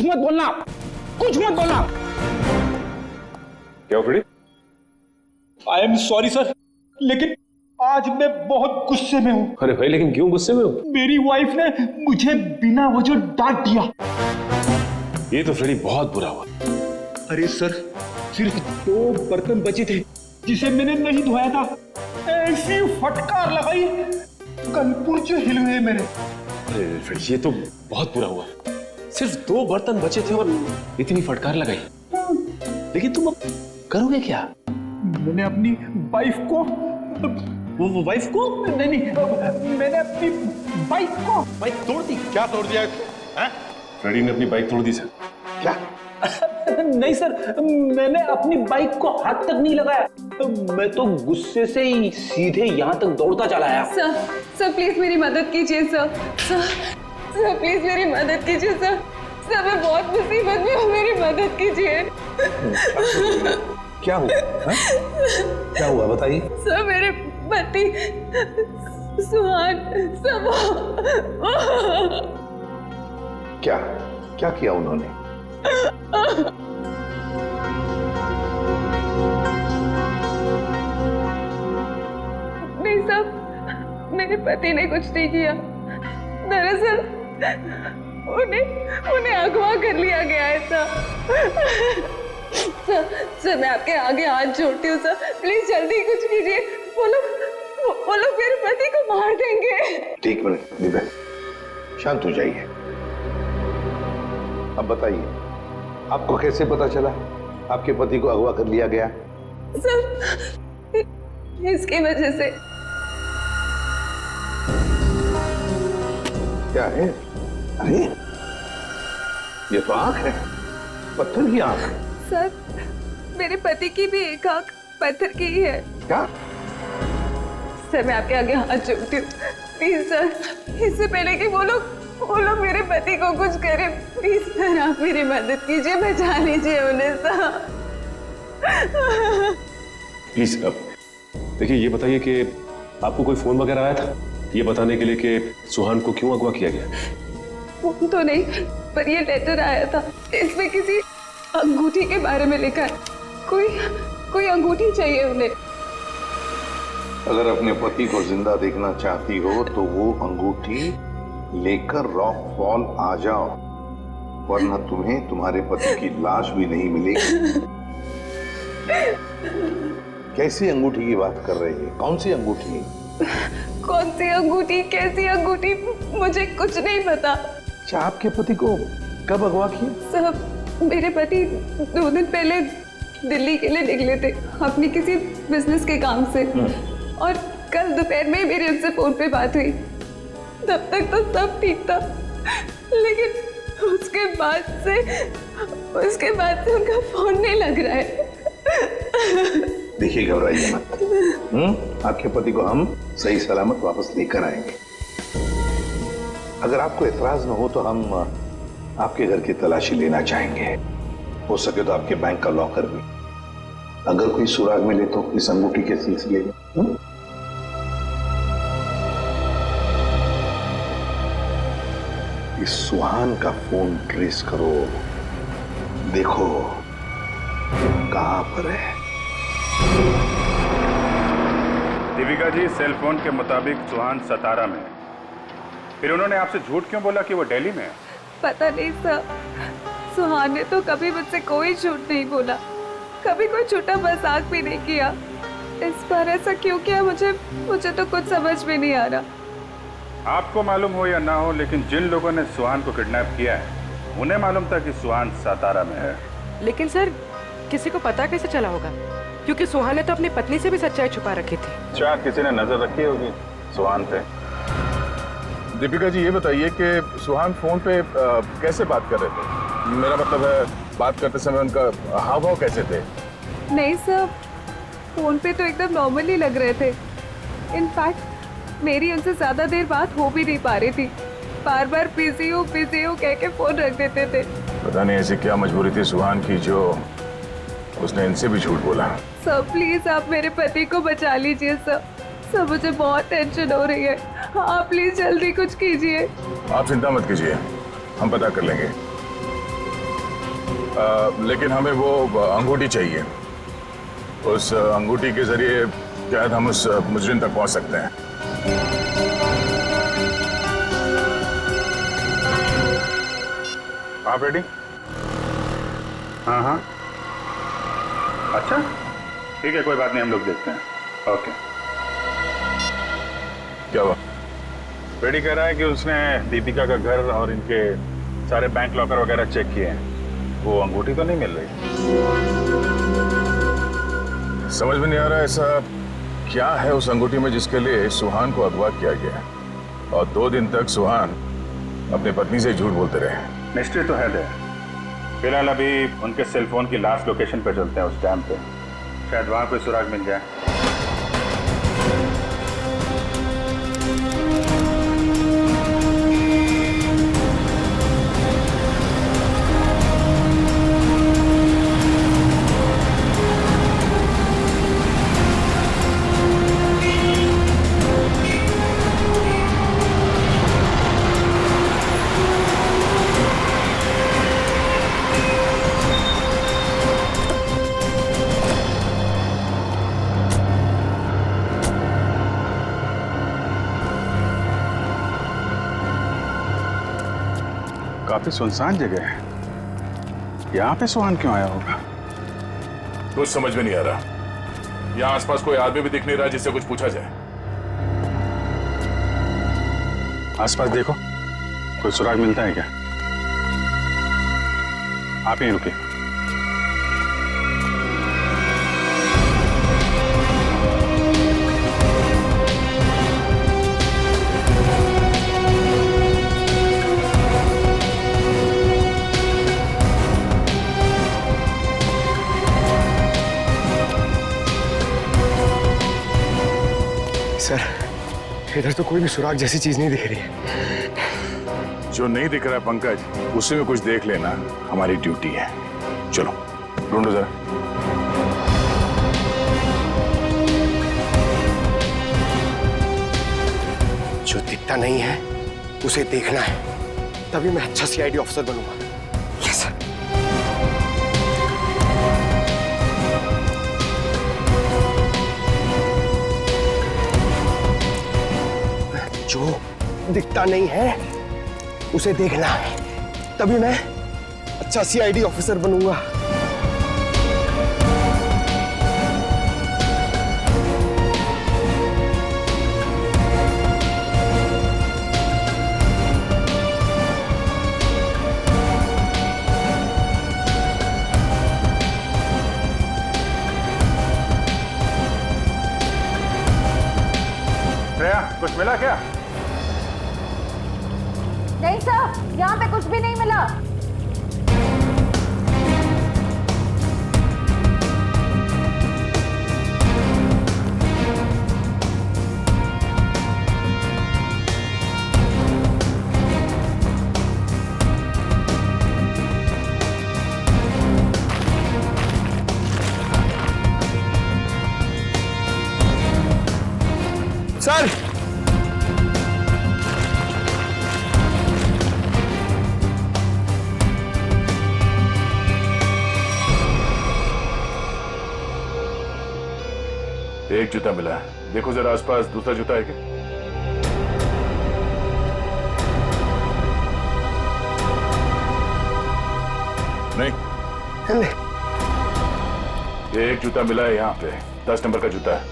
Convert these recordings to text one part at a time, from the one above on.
कुछ मत बोलना, कुछ मत बोलना। क्या Freddy? I am sorry sir, लेकिन आज मैं बहुत गुस्से में हूँ। अरे भाई, लेकिन क्यों गुस्से में हो? मेरी वाइफ ने मुझे बिना वजह डांट दिया। ये तो फ्रेडी बहुत बुरा हुआ। अरे सर, सिर्फ 2 बर्तन बचे थे जिसे मैंने नहीं धोया था, ऐसी फटकार लगाई कल पुर्जे हिल गए मेरे। अरे फ्रेडी, ये तो बहुत बुरा हुआ। सिर्फ 2 बर्तन बचे थे और इतनी फटकार लगाई। लेकिन तुम अब करोगे क्या? मैंने अपनी वाइफ को वो वाइफ को? नहीं, मैंने अपनी बाइक को बाइक तोड़ दी। क्या तोड़ दिया? फ्रेडी ने अपनी बाइक तोड़ दी सर। क्या? नहीं सर, मैंने अपनी बाइक को हाथ तक नहीं लगाया, मैं तो गुस्से से ही सीधे यहाँ तक दौड़ता चला आया। सर प्लीज मेरी मदद कीजिए सर। सर प्लीज मेरी मदद कीजिए सर। सर मैं बहुत मुसीबत में हूँ, मेरी मदद कीजिए। क्या हुआ? क्या हुआ बताइए। सर मेरे पति सुहान सब क्या क्या किया उन्होंने? नहीं साहब, मेरे पति ने कुछ नहीं किया। दरअसल उन्हें अगवा कर लिया गया है सर। सर मैं आपके आगे हाथ जोड़ती हूँ सर, प्लीज जल्दी कुछ कीजिए। वो लोग मेरे पति को मार देंगे। ठीक मिनट दिव्या, शांत हो जाइए। अब बताइए, आपको कैसे पता चला आपके पति को अगवा कर लिया गया? सर इसकी वजह से। क्या है? अरे ये तो आंख है, पत्थर की आंख। सर मेरे पति की भी एक आंख पत्थर की ही है। क्या? सर मैं आपके आगे हाथ जोड़ती हूँ, प्लीज सर, इससे पहले कि वो लोग मेरे पति को कुछ करे, प्लीज सर आप मेरी मदद कीजिए, बचा लीजिए उन्हें सर। प्लीज अब देखिए, ये बताइए कि आपको कोई फोन वगैरह आया था ये बताने के लिए कि सुहान को क्यों अगवा किया गया? फोन तो नहीं, पर ये लेटर आया था, इसमें किसी अंगूठी के बारे में लिखा है। कोई अंगूठी चाहिए उन्हें। अगर अपने पति को जिंदा देखना चाहती हो तो वो अंगूठी लेकर रॉक फॉल आ जाओ, वरना तुम्हें तुम्हारे पति की लाश भी नहीं मिलेगी। कैसी अंगूठी की बात कर रही है? कौन सी अंगूठी? कौन सी अंगूठी, कैसी अंगूठी, मुझे कुछ नहीं पता। अच्छा, आपके पति को कब अगवा किया? साहब मेरे पति 2 दिन पहले दिल्ली के लिए निकले थे अपनी किसी बिजनेस के काम से, और कल दोपहर में मेरी उनसे फोन पे बात हुई। तब तक तो सब ठीक था, लेकिन उसके बाद से उनका फोन नहीं लग रहा है। देखिए, घबराइए मत। आपके पति को हम सही सलामत वापस लेकर आएंगे। अगर आपको एतराज न हो तो हम आपके घर की तलाशी लेना चाहेंगे, हो सके तो आपके बैंक का लॉकर भी। अगर कोई सुराग मिले तो इस अंगूठी के सिलसिले में। इस सुहान का फोन ट्रेस करो, देखो कहां पर है। दीपिका जी, सेल फोन के मुताबिक सुहान सतारा में है। फिर उन्होंने आपसे झूठ क्यों बोला कि वो दिल्ली में है? पता नहीं सर, सुहान ने तो कभी मुझसे कोई झूठ नहीं बोला, कभी कोई छोटा मजाक भी नहीं किया। इस बार ऐसा क्यों किया मुझे तो कुछ समझ में नहीं आ रहा। आपको मालूम हो या ना हो, लेकिन जिन लोगों ने सुहान को किडनैप किया है उन्हें मालूम था कि सुहान सतारा में है। लेकिन सर किसी को पता कैसे चला होगा, क्योंकि सुहान ने तो अपनी पत्नी से भी सच्चाई छुपा रखी थी। अच्छा, किसी ने नजर रखी होगी सुहान पे। दीपिका जी, ये बताइए कि सुहान फोन पे कैसे बात कर रहे थे? मेरा मतलब है, बात करते समय उनका हाव भाव कैसे थे? नहीं सर, फोन पे तो एकदम नॉर्मली लग रहे थे। इनफैक्ट मेरी उनसे ज्यादा देर बात हो भी नहीं पा रही थी, बार बार बिजी हो कह के फोन रख देते थे। पता नहीं ऐसी क्या मजबूरी थी सुहान की जो उसने इनसे भी झूठ बोला। सर प्लीज आप मेरे पति को बचा लीजिए सर, मुझे बहुत टेंशन हो रही है, आप प्लीज जल्दी कुछ कीजिए। आप चिंता मत कीजिए, हम पता कर लेंगे। लेकिन हमें वो अंगूठी चाहिए। उस अंगूठी के जरिए शायद हम उस मुजरिम तक पहुंच सकते हैं। आप रेडी? हाँ हाँ, अच्छा ठीक है, कोई बात नहीं, हम लोग देखते हैं। ओके। क्या हुआ? रेडी कह रहा है कि उसने दीपिका का घर और इनके सारे बैंक लॉकर वगैरह चेक किए हैं, वो अंगूठी तो नहीं मिल रही। समझ में नहीं आ रहा ऐसा क्या है उस अंगूठी में जिसके लिए सुहान को अगवा किया गया, और 2 दिन तक सुहान अपनी पत्नी से झूठ बोलते रहे। मिस्ट्री तो है दे। फिलहाल अभी उनके सेलफोन की लास्ट लोकेशन पे चलते हैं, उस डैम पे, शायद वहां कोई सुराग मिल जाए। काफी सुनसान जगह है, यहाँ पे सुहान क्यों आया होगा? कुछ समझ में नहीं आ रहा। यहाँ आसपास कोई आदमी भी दिख नहीं रहा जिससे कुछ पूछा जाए। आसपास देखो, कोई सुराग मिलता है क्या? आप यहीं रुके। सर, इधर तो कोई भी सुराग जैसी चीज नहीं दिख रही है। जो नहीं दिख रहा है पंकज, उसी में कुछ देख लेना हमारी ड्यूटी है। चलो ढूंढो जरा। जो दिखता नहीं है उसे देखना है, तभी मैं अच्छा सीआईडी ऑफिसर बनूंगा। Yes sir. जो दिखता नहीं है उसे देखना है, तभी मैं अच्छा सीआईडी ऑफिसर बनूंगा। श्रेया, कुछ मिला क्या? नहीं सर, यहाँ पे कुछ भी नहीं मिला। सर, एक जूता मिला है, देखो जरा आसपास दूसरा जूता है क्या? नहीं, एक जूता मिला है यहाँ पे, 10 नंबर का जूता है।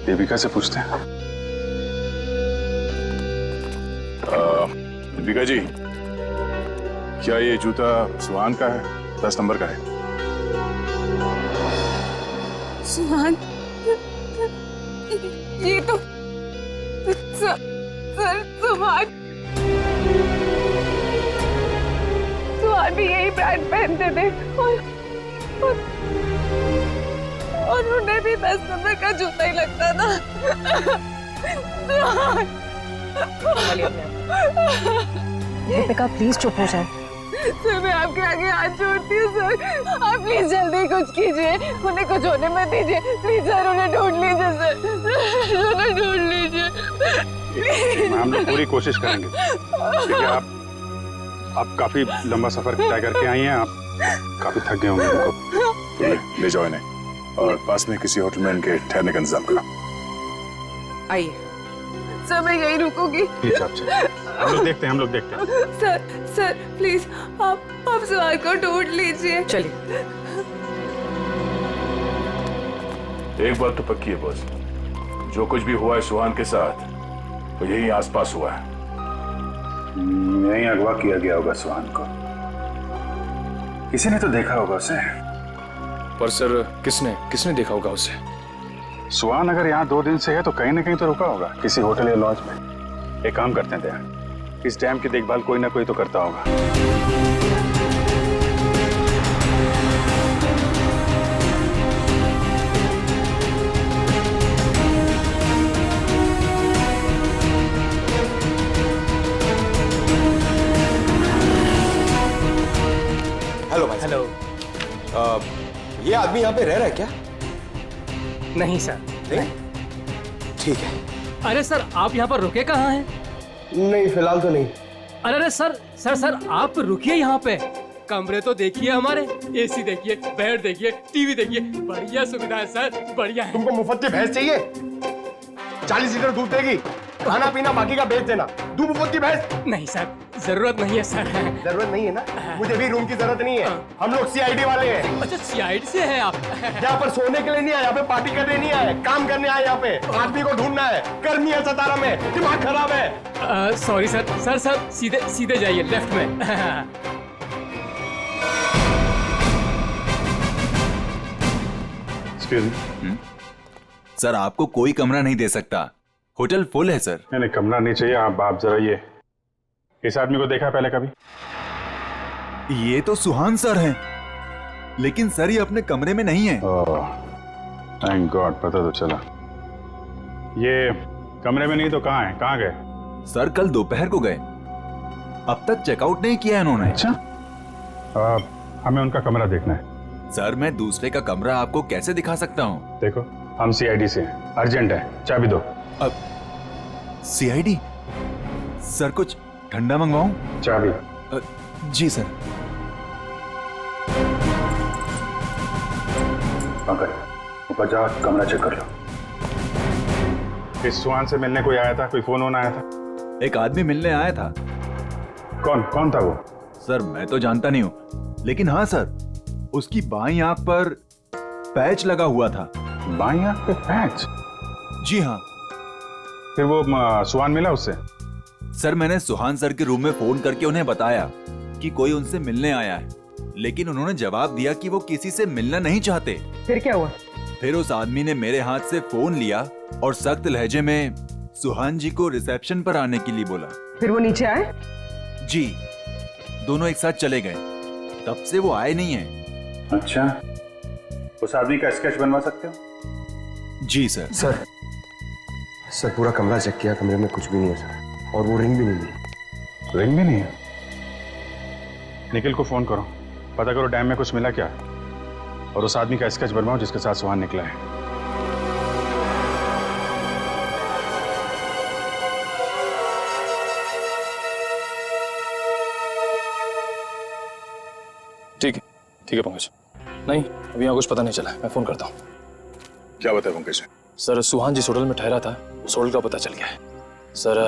दीपिका से पूछते हैं। दीपिका जी, क्या ये जूता सुहान का है? 10 नंबर का है। सुहान, ये तो सर सुहान भी यही ब्रांड पहनते थे और उन्हें भी 10 नंबर का जूता ही लगता था। दीपिका प्लीज चुप हो जाए। सर, मैं आपके आगे हाथ जोड़ती हूँ सर, आप प्लीज जल्दी कुछ कीजिए, उन्हें कुछ होने मत दीजिए प्लीज सर, उन्हें ढूंढ लीजिए सर, उन्हें ढूंढ लीजिए। हम लोग पूरी कोशिश करेंगे, ठीक है? आप काफी लंबा सफर तय करके आई हैं, आप काफी थक गए होंगे इनको। ले जाओ इन्हें और पास में किसी होटल में इनके ठहरने का इंतजाम करो। आइए। सर मैं यहीं रुकूंगी। हम लोग देखते हैं। सर प्लीज आप सुहान को ढूंढ लीजिए। चलिए। एक बात तो पक्की है बॉस, जो कुछ भी हुआ है सुहान के साथ वो यही आसपास हुआ है। यहीं अगवा किया गया होगा सुहान को, किसी ने तो देखा होगा उसे। पर सर किसने देखा होगा उसे? सुहान अगर यहाँ 2 दिन से है तो कहीं ना कहीं तो रुका होगा, किसी होटल या लॉज में। एक काम करते हैं दया, इस डैम की देखभाल कोई ना कोई तो करता होगा। हेलो भाई। हेलो। ये आदमी यहाँ पे रह रहा है क्या? नहीं सर। नहीं? ठीक है। अरे सर आप यहाँ पर रुके कहाँ हैं? नहीं फिलहाल तो नहीं। अरे सर आप रुकिए यहाँ पे। कमरे तो देखिए हमारे, एसी देखिए, बेड देखिए, टीवी देखिए, बढ़िया सुविधा है सर, बढ़िया है। तुमको मुफ्त की भैंस चाहिए? 40 लीटर दूध देगी, खाना पीना बाकी का बेच देना। दूध मुफ्त की भैंस? नहीं सर, जरूरत नहीं है सर। जरूरत नहीं है ना? मुझे भी रूम की जरूरत नहीं है, हम लोग सीआईडी वाले हैं। अच्छा सीआईडी से है आप? यहाँ पर सोने के लिए नहीं आए, यहाँ पे पार्टी करने नहीं आए, काम करने आए। यहाँ पे आदमी को ढूंढना है, गर्मी है सतारा में, दिमाग खराब है। सॉरी सर सीधे जाइए लेफ्ट में। सर आपको कोई कमरा नहीं दे सकता, होटल फुल है सर। नहीं कमरा नहीं चाहिए। आप जरा ये इस आदमी को देखा पहले कभी? ये तो सुहान सर हैं, लेकिन सर ये अपने कमरे में नहीं है। थैंक गॉड, पता तो चला। ये कमरे में नहीं तो कहाँ है? कहाँ गए? सर कल दोपहर को गए, अब तक चेकआउट नहीं किया इन्होंने। अच्छा, हमें उनका कमरा देखना है। सर मैं दूसरे का कमरा आपको कैसे दिखा सकता हूँ? देखो हम सीआईडी से हैं, अर्जेंट है, चाबी दो। अब सीआईडी? सर कुछ ठंडा मंगवाऊं? चाबी। जी सर। ऊपर जाओ, कमरा चेक कर लो। इस सुहान से मिलने कोई आया था? कोई फोन आया था? एक आदमी मिलने आया था। कौन था वो? सर मैं तो जानता नहीं हूँ, लेकिन हाँ सर उसकी बाईं आंख पर पैच लगा हुआ था। बाईं आंख पे पैच? जी हाँ। फिर वो सुहान मिला उससे? सर मैंने सुहान सर के रूम में फोन करके उन्हें बताया कि कोई उनसे मिलने आया है, लेकिन उन्होंने जवाब दिया कि वो किसी से मिलना नहीं चाहते। फिर क्या हुआ? फिर उस आदमी ने मेरे हाथ से फोन लिया और सख्त लहजे में सुहान जी को रिसेप्शन पर आने के लिए बोला। फिर वो नीचे आए? जी, दोनों एक साथ चले गए, तब से वो आए नहीं है। अच्छा, उस आदमी का स्केच बनवा सकते हो? जी सर। सर पूरा कमरा चेक किया, कमरे में कुछ भी नहीं है सर, और वो रिंग भी नहीं मिली। रिंग भी नहीं है? निखिल को फोन करो, पता करो डैम में कुछ मिला क्या, और उस आदमी का स्केच बनवाओ जिसके साथ सुहान निकला है। ठीक है पंकज। नहीं अभी यहाँ कुछ पता नहीं चला, मैं फोन करता हूँ। क्या बताया पंकज? सर सुहान जिस होटल में ठहरा था उस होटल का पता चल गया है सर,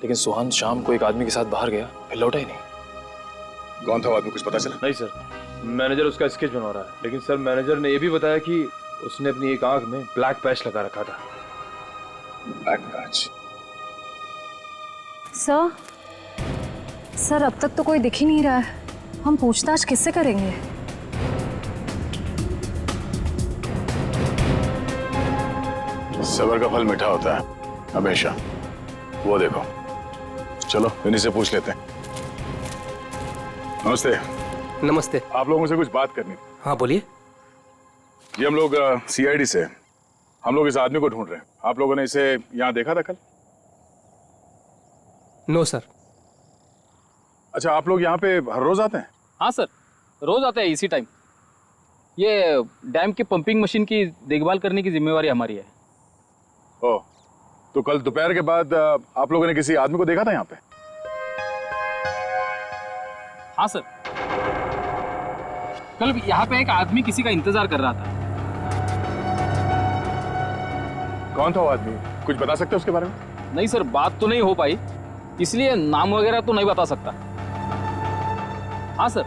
लेकिन सुहान शाम को एक आदमी के साथ बाहर गया, फिर लौटा ही नहीं। कौन था वो आदमी, कुछ पता चला? नहीं सर, मैनेजर उसका स्केच बनवा रहा है, लेकिन सर मैनेजर ने यह भी बताया कि उसने अपनी एक आंख में ब्लैक पैच लगा रखा था। Black patch? सर अब तक तो कोई दिख ही नहीं रहा है, हम पूछताछ किससे करेंगे? सबर का फल मीठा होता है हमेशा, वो देखो। चलो इन्हीं से पूछ लेते हैं। नमस्ते। नमस्ते। आप लोगों से कुछ बात करनी थी। हाँ बोलिए। ये हम लोग सीआईडी से, हम लोग इस आदमी को ढूंढ रहे हैं। आप लोगों ने इसे यहाँ देखा था कल? No sir. अच्छा, आप लोग यहाँ पे हर रोज आते हैं? हाँ सर, रोज आते हैं इसी टाइम। ये डैम की पंपिंग मशीन की देखभाल करने की जिम्मेवारी हमारी है। ओह, तो कल दोपहर के बाद आप लोगों ने किसी आदमी को देखा था यहाँ पे? हाँ सर, कल यहाँ पे एक आदमी किसी का इंतजार कर रहा था। कौन था वो आदमी, कुछ बता सकते हो उसके बारे में? नहीं सर, बात तो नहीं हो पाई, इसलिए नाम वगैरह तो नहीं बता सकता। हाँ सर,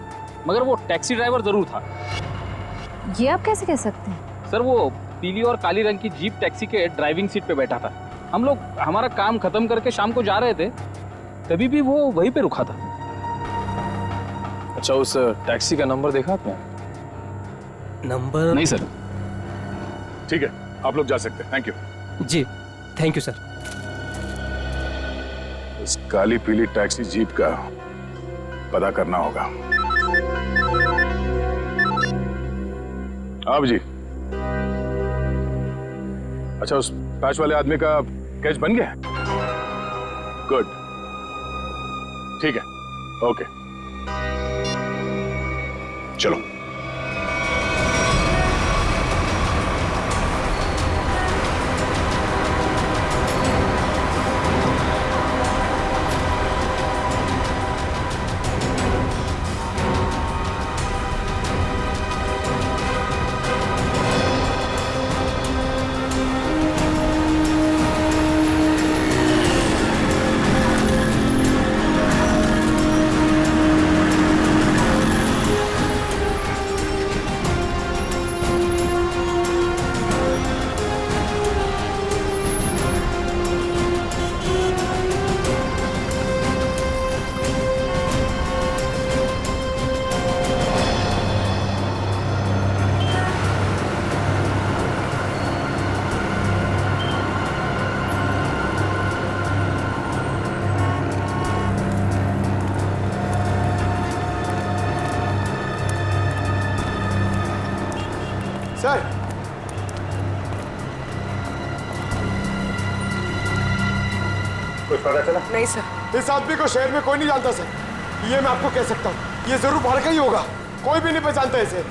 मगर वो टैक्सी ड्राइवर जरूर था। ये आप कैसे कह सकते हैं? सर वो पीली और काली रंग की जीप टैक्सी के ड्राइविंग सीट पे बैठा था। हम लोग हमारा काम खत्म करके शाम को जा रहे थे, तभी भी वो वहीं पे रुका था। अच्छा, उस टैक्सी का नंबर देखा आपने? नंबर नहीं सर। ठीक है, आप लोग जा सकते हैं। Thank you ji, thank you sir. इस काली पीली टैक्सी जीप का पता करना होगा। आप जी, अच्छा उस पैच वाले आदमी का कैच बन गया? गुड, ठीक है, ओके, चलो। सर, कुछ पता चला? नहीं सर। इस आदमी को शहर में कोई नहीं जानता सर, ये मैं आपको कह सकता हूँ। ये जरूर बाहर का ही होगा, कोई भी नहीं पहचानता इसे।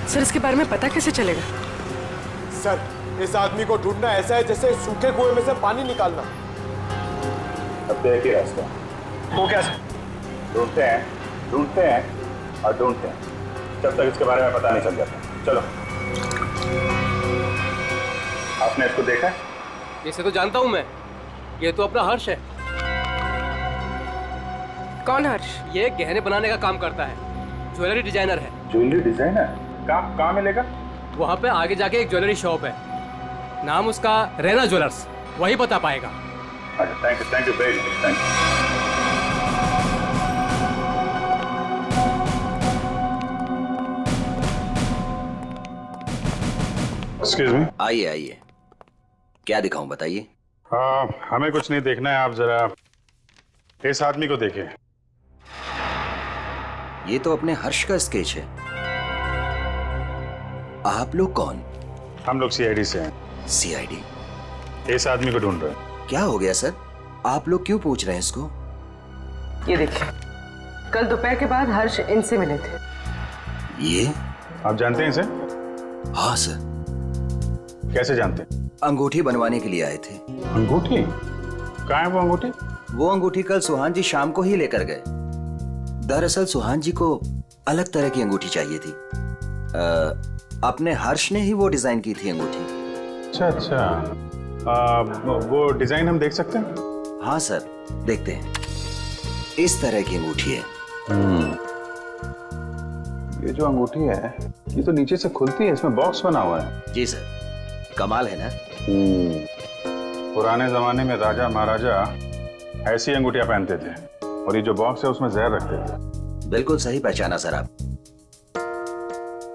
सर इसके बारे में पता कैसे चलेगा? सर, इस आदमी को ढूंढना ऐसा है जैसे सूखे कुएं में से पानी निकालना। अब तो एक ही रास्ता, वो कैसे? ढूंढते हैं और ढूंढते हैं जब तक इसके बारे में पता नहीं चल जाता। चलो। आपने इसको देखा है? इसे तो जानता हूँ मैं, ये तो अपना हर्ष है। कौन हर्ष? ये गहने बनाने का काम करता है, ज्वेलरी डिजाइनर है। Jewellery designer? कहाँ मिलेगा? वहाँ पे आगे जाके एक ज्वेलरी शॉप है, नाम उसका रैना ज्वेलर्स, वही बता पाएगा। अच्छा, thank you very much, thank you. Excuse me. आइए आइए, क्या दिखाऊं बताइए। हमें कुछ नहीं देखना है, आप जरा इस आदमी को देखिए। ये तो अपने हर्ष का स्केच है। आप लोग कौन? हम लोग सीआईडी से हैं। सीआईडी? इस आदमी को ढूंढ रहे हैं। क्या हो गया सर, आप लोग क्यों पूछ रहे हैं इसको? ये देखिए, कल दोपहर के बाद हर्ष इनसे मिले थे। ये आप जानते हैं इसे? हाँ सर। कैसे जानते हैं? अंगूठी बनवाने के लिए आए थे। अंगूठी? कहाँ है वो अंगूठी? वो अंगूठी कल सुहान जी शाम को ही लेकर गए। दरअसल सुहान जी को अलग तरह की अंगूठी चाहिए थी। अपने हर्ष ने ही वो डिजाइन की थी अंगूठी। अच्छा, वो डिजाइन हम देख सकते हैं? हाँ सर, देखते हैं। इस तरह की अंगूठी है। ये जो अंगूठी है, ये तो नीचे से खुलती है, इसमें बॉक्स बना हुआ है। जी सर, कमाल है ना। पुराने जमाने में राजा महाराजा ऐसी अंगूठियां पहनते थे, और ये जो बॉक्स है उसमें जहर रखते थे। बिल्कुल सही पहचाना सर आप।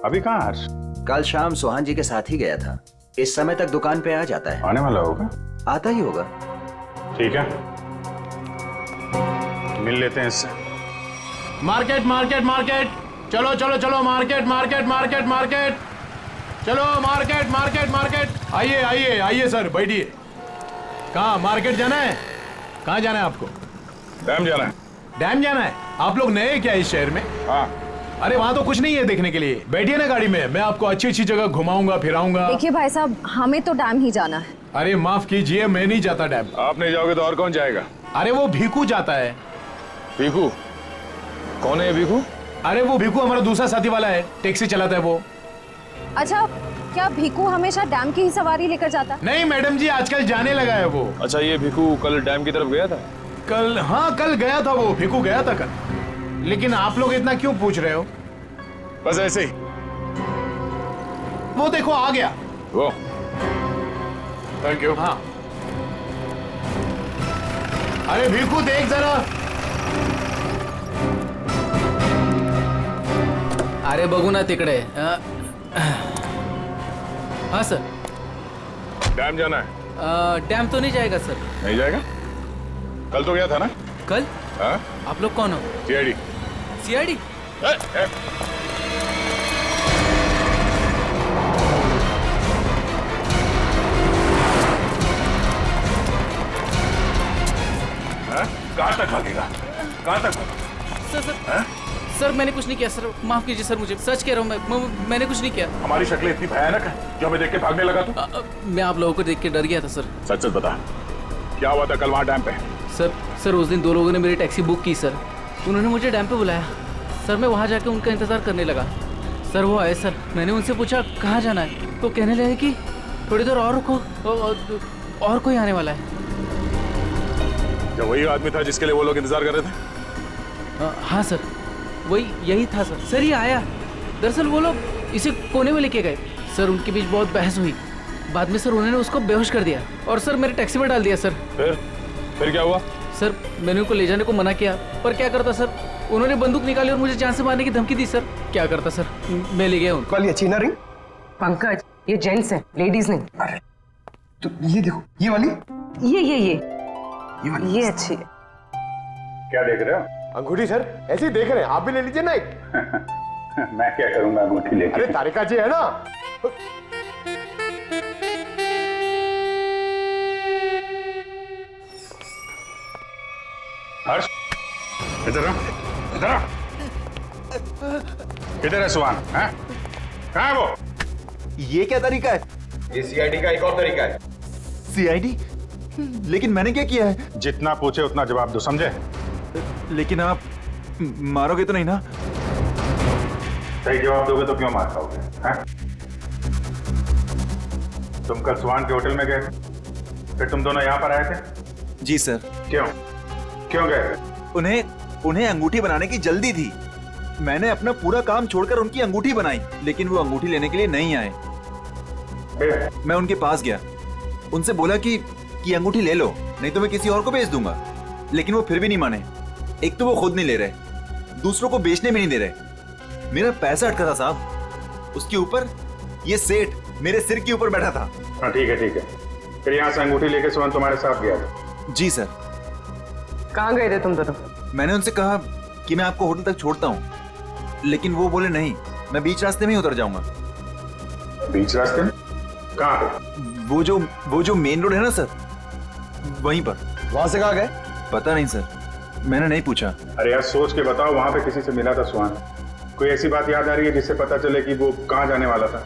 अभी कहाँ हर्ष? कल शाम सुहान जी के साथ ही गया था। इस समय तक दुकान पे आ जाता है। आने वाला होगा? आता ही होगा। ठीक है, मिल लेते हैं इससे। मार्केट मार्केट मार्केट, चलो चलो चलो, मार्केट मार्केट मार्केट मार्केट, चलो मार्केट मार्केट मार्केट। आइए आइए आइए सर, बैठिए। कहाँ मार्केट जाना है? कहाँ जाना है आपको? डैम जाना है। डैम जाना है? आप लोग नए क्या इस शहर में? हाँ। अरे वहाँ तो कुछ नहीं है देखने के लिए, बैठिए ना गाड़ी में, मैं आपको अच्छी अच्छी जगह घुमाऊंगा फिराऊंगा। देखिए भाई साहब, हमें तो डैम ही जाना है। अरे माफ कीजिए, मैं नहीं जाता डैम। आप नहीं जाओगे तो और कौन जाएगा? अरे वो भीखू जाता है। भीखू? कौन है ये भिखू? अरे वो भिखू हमारा दूसरा साथी वाला है, टैक्सी चलाता है वो। अच्छा, क्या भिखू हमेशा डैम की ही सवारी लेकर जाता है? नहीं मैडम जी, आजकल जाने लगा है वो। अच्छा, ये भिखू कल डैम की तरफ गया था? कल? हाँ कल गया था वो, भिखू गया था कल। लेकिन आप लोग इतना क्यों पूछ रहे हो? बस ऐसे ही। वो देखो आ गया वो। Thank you. हाँ अरे भिखू देख जरा। अरे बघू ना तिकडे। हाँ सर। डैम जाना है? डैम तो नहीं जाएगा सर। नहीं जाएगा? कल तो गया था ना? कल? हाँ? आप लोग कौन हो? सीआईडी। सीआईडी? कहाँ तक भागेगा? कहाँ तक? सर सर सर मैंने कुछ नहीं किया सर, माफ कीजिए सर, मुझे सच कह रहा हूँ, मैंने कुछ नहीं किया। हमारी शक्लें इतनी भयानक है जो हमें देख के भागने लगा तू? मैं आप लोगों को देख के डर गया था सर। सच सच बता, क्या हुआ था कल वहाँ डैम पे? सर उस दिन 2 लोगों ने मेरी टैक्सी बुक की सर, उन्होंने मुझे डैम पे बुलाया सर, मैं वहाँ जाके उनका इंतजार करने लगा सर। वो आए सर, मैंने उनसे पूछा कहाँ जाना है, तो कहने लगे कि थोड़ी देर और रुको, और कोई आने वाला है। क्या वही आदमी था जिसके लिए वो लोग इंतजार कर रहे थे? हाँ सर, वही यही था सर। सर ये आया, दरअसल वो लोग इसे कोने में लेके गए सर, उनके बीच बहुत बहस हुई, बाद में सर उन्होंने उसको बेहोश कर दिया और सर मेरे टैक्सी में डाल दिया सर। फिर क्या हुआ? सर मैंने उनको ले जाने को मना किया, पर क्या करता सर, उन्होंने बंदूक निकाली और मुझे जान से मारने की धमकी दी सर। क्या करता सर, मैं ले गया उनको। ये चीना रिंग? पंकज, ये जेंट्स है, लेडीज नहीं। अरे तो ये देखो, ये वाली? ये वाली? ये अच्छी है। क्या देख रहे हो? अंगूठी सर, ऐसे ही देख रहे हैं, आप भी ले लीजिए ना एक। मैं क्या करूंगा अंगूठी लेके? अरे तारिका जी है ना। हर्ष, इधर आ, इधर आ। किधर है सुहान? हैं? कहाँ है वो? ये क्या तरीका है? ये सीआईडी का एक और तरीका है। सीआईडी? लेकिन मैंने क्या किया है? जितना पूछे उतना जवाब दो, समझे? लेकिन आप मारोगे तो नहीं ना? सही जवाब दोगे तो क्यों मार पाओगे? हैं? तुम कल सुहान के होटल में गए, फिर तुम दोनों यहाँ पर आए थे? जी सर। क्यों गए? उन्हें अंगूठी बनाने की जल्दी थी। मैंने अपना पूरा काम छोड़कर उनकी अंगूठी बनाई, लेकिन वो अंगूठी लेने के लिए नहीं आए। मैं उनके पास गया, उनसे बोला कि अंगूठी ले लो, नहीं तो मैं किसी और को बेच दूंगा, लेकिन वो फिर भी नहीं माने। एक तो वो खुद नहीं ले रहे, दूसरों को बेचने में नहीं दे रहे। मेरा पैसा अटका था साहब, उसके ऊपर ये सेठ मेरे सिर के ऊपर बैठा था। हाँ ठीक है। फिर यहाँ से अंगूठी लेके सुहान तुम्हारे साथ गया था? जी सर। कहाँ गए थे तुम दोनों? मैंने उनसे कहा कि मैं आपको होटल तक छोड़ता हूँ, लेकिन वो बोले नहीं, मैं बीच रास्ते में ही उतर जाऊंगा। बीच रास्ते में? कहाँ पे? वो जो मेन रोड है ना सर, वहीं पर। वहां से कहाँ गए? पता नहीं सर, मैंने नहीं पूछा। अरे यार सोच के बताओ, वहां पे किसी से मिला था सुहान? कोई ऐसी बात याद आ रही है जिससे पता चले कि वो कहाँ जाने वाला था?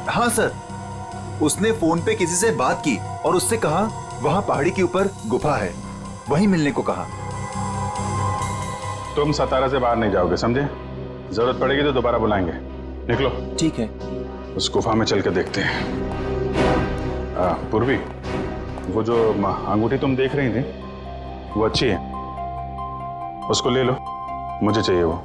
हाँ सर, उसने फोन पे किसी से बात की और उससे कहा वहां पहाड़ी के ऊपर गुफा है, वहीं मिलने को कहा। तुम सतारा से बाहर नहीं जाओगे, समझे? जरूरत पड़ेगी तो दोबारा बुलाएंगे। निकलो। ठीक है। उस गुफा में चल के देखते हैं। पूर्वी, वो जो अंगूठी तुम देख रही थी वो अच्छी है, उसको ले लो, मुझे चाहिए वो।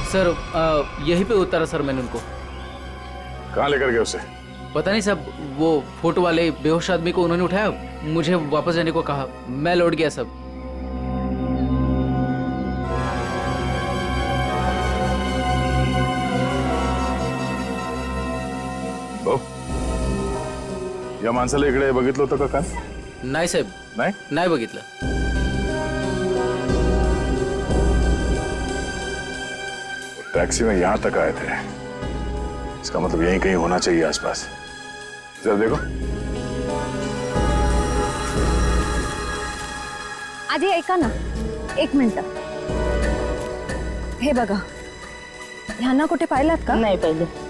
सर यहीं पे उतारा सर मैंने उनको। कहाँ लेकर गए उसे? पता नहीं साहब, वो फोटो वाले बेहोश आदमी को उन्होंने उठाया, मुझे वापस जाने को कहा, मैं लौट गया सब। या माणसाला इकडे बघितलं होतं का काल? नाही साहेब, नाही बघितलं। टैक्सी में यहां तक आए थे, इसका मतलब यहीं कहीं होना चाहिए आसपास। जरा देखो। आजी ऐका ना, 1 मिनिट. हे बघा, ह्यांना कुठे पाहिलात का? नाही पाहिलं.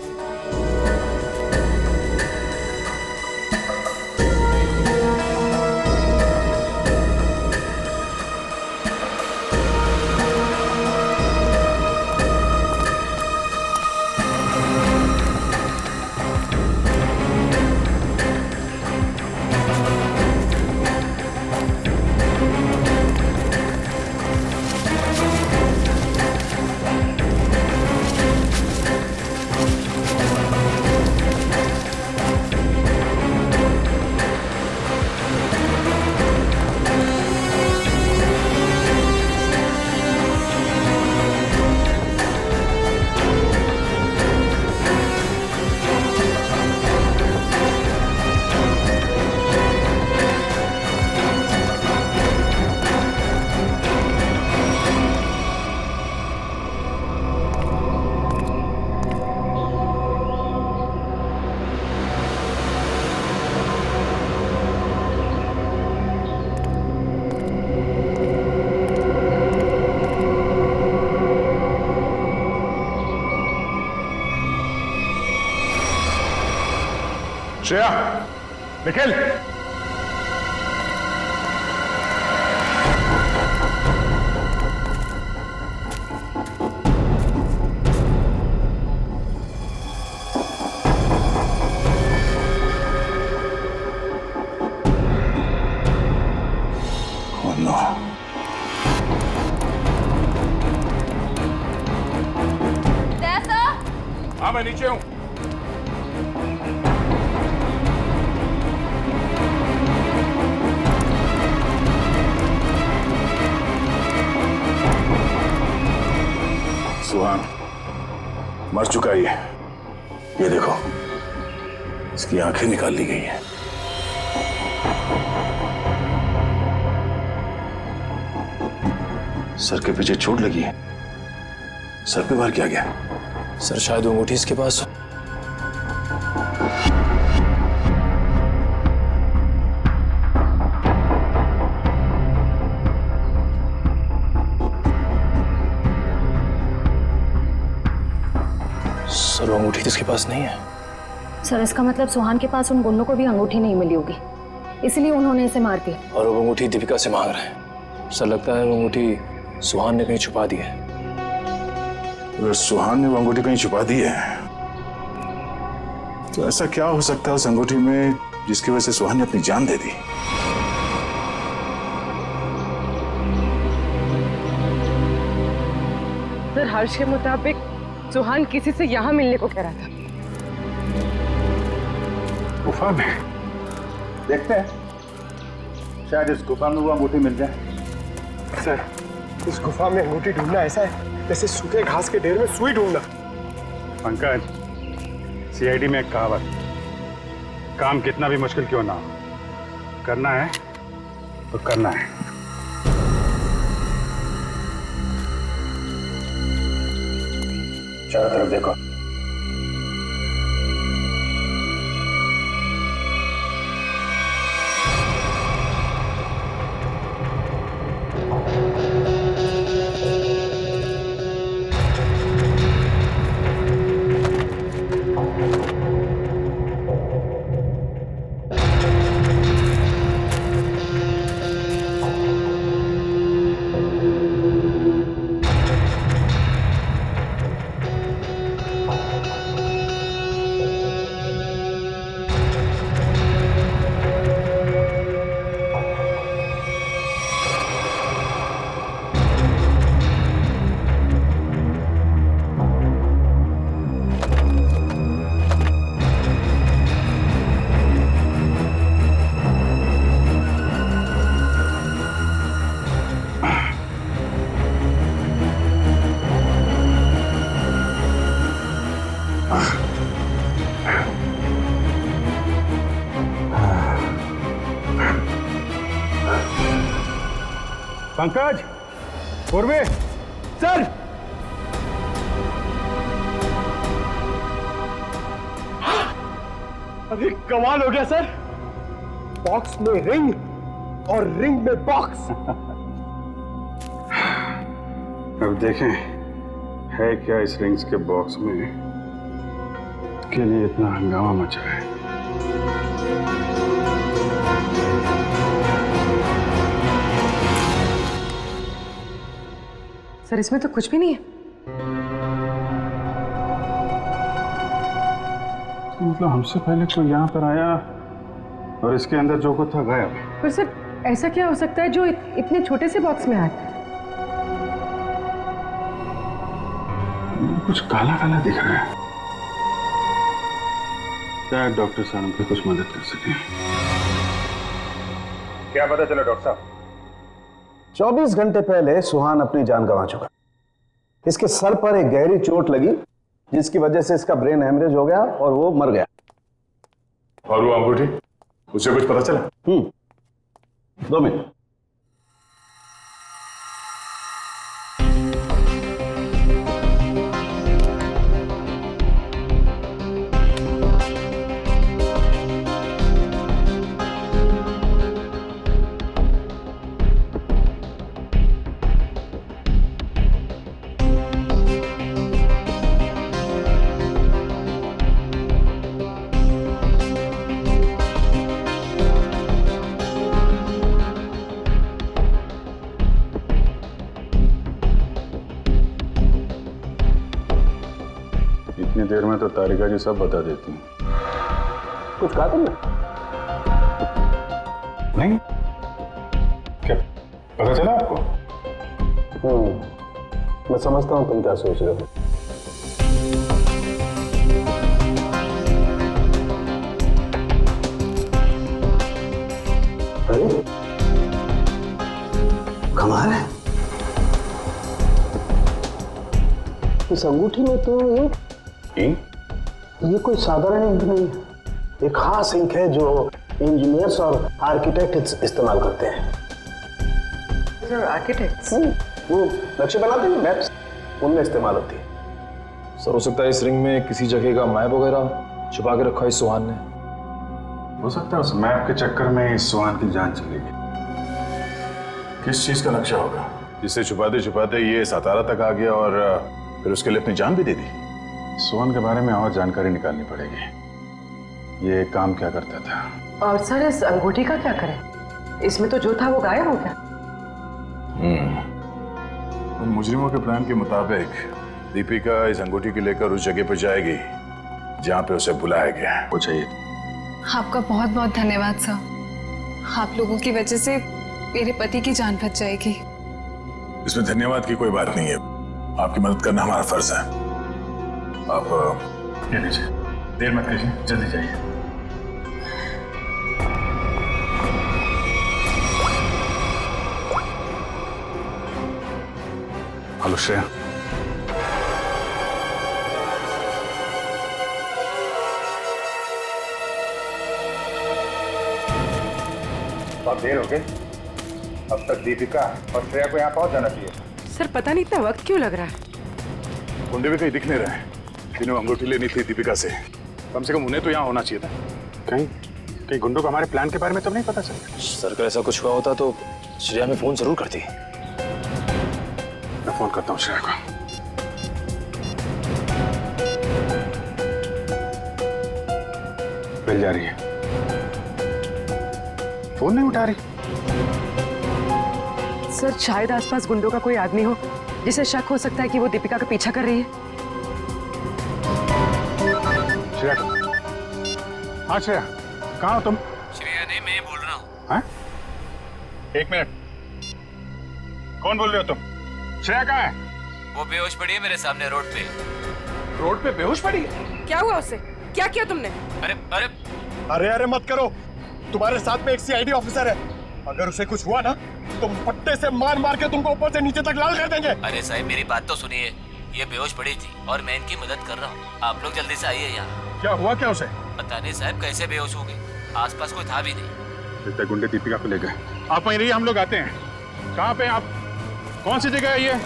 श्रेया, निखिल, हाँ मैं नीचे हूं. सुहान मर चुका है ये देखो, इसकी आंखें निकाल ली गई हैं. सर के पीछे चोट लगी है. सर पे वार किया गया. सर शायद वो अंगूठी इसके पास हो. सर वो अंगूठी इसके पास नहीं है. सर इसका मतलब सुहान के पास उन गुंडों को भी अंगूठी नहीं मिली होगी, इसलिए उन्होंने इसे मार दिया. और वो अंगूठी दीपिका से मांग रहे हैं. सर लगता है वो अंगूठी सुहान ने कहीं छुपा दी है. अगर सुहान ने वो अंगूठी कहीं छुपा दी है तो ऐसा क्या हो सकता है उस अंगूठी में जिसकी वजह से सुहान ने अपनी जान दे दी. सर हर्ष के मुताबिक सुहान किसी से यहाँ मिलने को कह रहा था. गुफा में देखते हैं, शायद इस गुफा में वो अंगूठी मिल जाए. सर इस गुफा में अंगूठी ढूंढना ऐसा है जैसे सूखे घास के ढेर में सुई ढूंढना. पंकज, सीआईडी में एक कहावत, काम कितना भी मुश्किल क्यों ना हो, करना है तो करना है. चारों तरफ देखो. पंकज, पूर्वे, सर अरे कमाल हो गया सर. बॉक्स में रिंग और रिंग में बॉक्स. अब देखें है क्या इस रिंग्स के बॉक्स में के लिए इतना हंगामा मचा है। सर इसमें तो कुछ भी नहीं है। तो मतलब हमसे पहले कोई यहाँ पर आया और इसके अंदर जो कुछ था गायब। पर सर ऐसा क्या हो सकता है जो इतने छोटे से बॉक्स में आया? कुछ काला काला दिख रहा है। क्या डॉक्टर साहब की कुछ मदद कर सके? क्या पता चला डॉक्टर साहब? 24 घंटे पहले सुहान अपनी जान गंवा चुका। इसके सर पर एक गहरी चोट लगी जिसकी वजह से इसका ब्रेन हेमरेज हो गया और वो मर गया। और वो अंगूठी, उसे कुछ पता चला? 2 मिनट। इतनी देर में तो तारिका जी सब बता देती हैं। कुछ कहा तुमने? नहीं, क्या पता चला आपको? मैं समझता हूँ तुम क्या सोच रहे हो। अरे कमाल है, इस अंगूठी में तो ये कोई साधारण इंक नहीं है। एक खास इंक है जो इंजीनियर्स और आर्किटेक्ट इस्तेमाल करते हैं। आर्किटेक्ट्स? वो नक्शे बनाते हैं, मैप्स, उनमें इस्तेमाल होती है। सर हो सकता है इस रिंग में किसी जगह का मैप वगैरह छुपा के रखा है इस सुहान ने। हो सकता है उस मैप के चक्कर में इस सुहान की जान चली गई। किस चीज का नक्शा होगा जिससे छुपाते छुपाते ये सातारा तक आ गया और फिर उसके लिए अपनी जान भी दे दी? सुहान के बारे में और जानकारी निकालनी पड़ेगी। ये काम क्या करता था? और सर इस अंगूठी का क्या करें? इसमें तो जो था वो गायब हो गया। उन मुजरिमों के प्लान के मुताबिक दीपिका इस अंगूठी को लेकर उस जगह पर जाएगी जहां पे उसे बुलाया गया है। वो चाहिए। आपका बहुत बहुत धन्यवाद सर। आप लोगों की वजह से मेरे पति की जान बच जाएगी। इसमें धन्यवाद की कोई बात नहीं है, आपकी मदद करना हमारा फर्ज है। आप ये लीजिए, देर मत कीजिए, जल्दी जाइए। हेलो श्रेया। बहुत देर हो गई, अब तक दीपिका और श्रेया को यहाँ पहुंच जाना चाहिए। सर पता नहीं इतना वक्त क्यों लग रहा है। गुंडे भी कहीं दिख नहीं रहे। जिन्हें अंगूठी लेनी थी दीपिका से, कम से कम उन्हें तो यहाँ होना चाहिए था। कहीं गुंडों को हमारे प्लान के बारे में तो नहीं पता चला? सर अगर ऐसा कुछ हुआ होता तो श्रेया में फोन जरूर करती। मैं फोन करता हूँ श्रेया को। मिल जा रही है, फोन नहीं उठा रही। सर शायद आसपास गुंडों का कोई आदमी हो जिसे शक हो सकता है कि वो दीपिका का पीछा कर रही है। श्रेया, हाँ श्रेया, कहाँ हो तुम? श्रेया नहीं, मैं बोल रहा हूँ। हाँ? एक मिनट, कौन बोल रहे हो तुम? श्रेया कहाँ है? वो बेहोश पड़ी है मेरे सामने रोड पे। रोड पे बेहोश पड़ी है? क्या हुआ उससे? क्या किया तुमने? अरे अरे अरे अरे मत करो, तुम्हारे साथ में एक सीआईडी ऑफिसर है। अगर उसे कुछ हुआ ना तो पट्टे से मार मार के तुमको ऊपर से नीचे तक लाल कर देंगे। अरे साहब मेरी बात तो सुनिए, ये बेहोश पड़ी थी और मैं इनकी मदद कर रहा हूँ। आप लोग जल्दी से आइए यहाँ। क्या हुआ क्या उसे? पता नहीं साहब कैसे बेहोश हो गई, आसपास कोई था भी नहीं। लगता है गुंडे दीपिका को ले गए। आप वहीं रहिए, हम लोग आते हैं। कहाँ पे आप? कौन सी जगह है ये?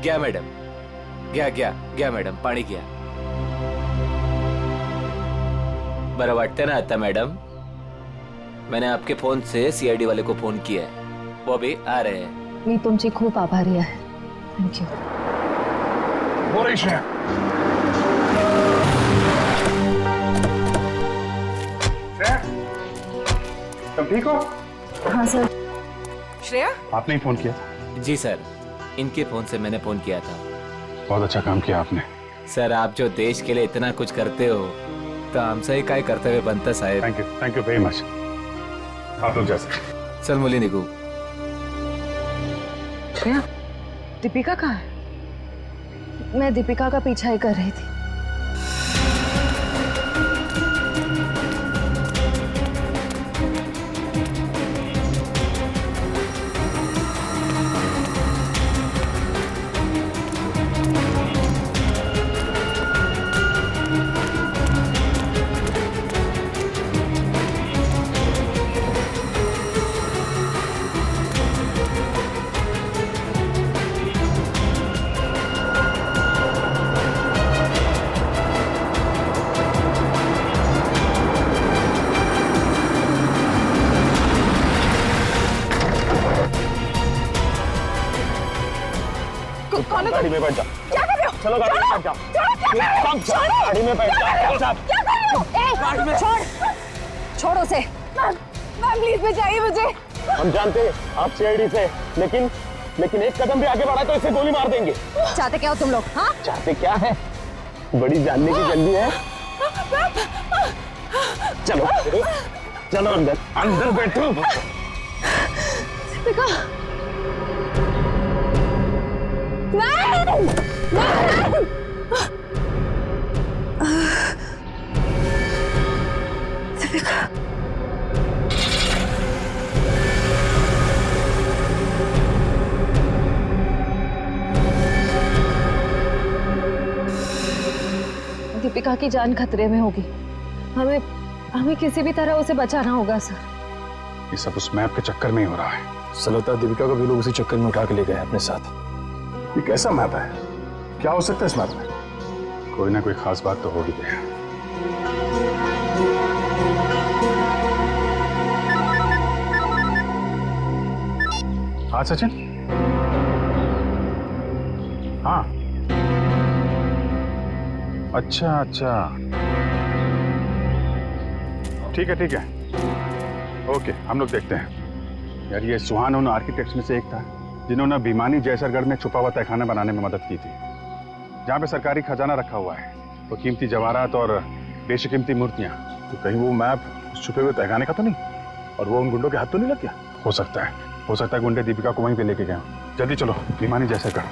गया गया मॅडम, पाणी घ्या. बरं वाटतं ना आता मैडम? मैंने आपके फोन से सीआईडी वाले को फोन किया है, वो भी आ रहे हैं. मी तुमची खूप आभारी आहे. थँक्यू. तुम ठीक हो? हाँ सर. श्रेया, आपने ही फोन किया? जी सर, इनके फोन से मैंने फोन किया था. बहुत अच्छा काम किया आपने. सर, आप जो देश के लिए इतना कुछ करते हो तो आमचंही काय कर्तव्य बनतं साहेब. Thank you very much. आप लोग जैसे. चल मुली निघू. श्रेया, दीपिका कहाँ है? मैं दीपिका का पीछा ही कर रही थी. गाड़ी में बैठ जा. क्या कर रहे हो? चलो गाड़ी में बैठ जा. गाड़ी में बैठ जा. गाड़ी में छोड़ उसे. मैम प्लीज बचाइए मुझे. हम जानते हैं आप सीआईडी से, लेकिन एक कदम भी आगे बढ़ा तो इसे गोली मार देंगे. चाहते क्या हो तुम लोग? हाँ, चाहते क्या है? बड़ी जानने की जल्दी है. चलो चलो अंदर बैठो. दीपिका. नहीं. दीपिका. दीपिका की जान खतरे में होगी. हमें किसी भी तरह उसे बचाना होगा सर. ये सब उस मैप के चक्कर में ही हो रहा है. सलोता, दीपिका को भी लोग उसी चक्कर में उठा के ले गए अपने साथ. ये कैसा मैप है? क्या हो सकता है इस मैप में? कोई ना कोई खास बात तो होगी. हाँ सचिन. हाँ, अच्छा. ठीक है. ओके, हम लोग देखते हैं. यार, ये सुहान उन आर्किटेक्ट्स में से एक था जिन्होंने भीमानी जैसरगढ़ में छुपा हुआ तहखाना बनाने में मदद की थी, जहाँ पे सरकारी खजाना रखा हुआ है, तो कीमती जवाहरात और बेशकीमती मूर्तियां. तो कहीं वो मैप उस छुपे हुए तहखाने का तो नहीं, और वो उन गुंडों के हाथ तो नहीं लग गया? हो सकता है गुंडे दीपिका को वहीं पे लेके गए. जल्दी चलो भीमानी जैसरगढ़.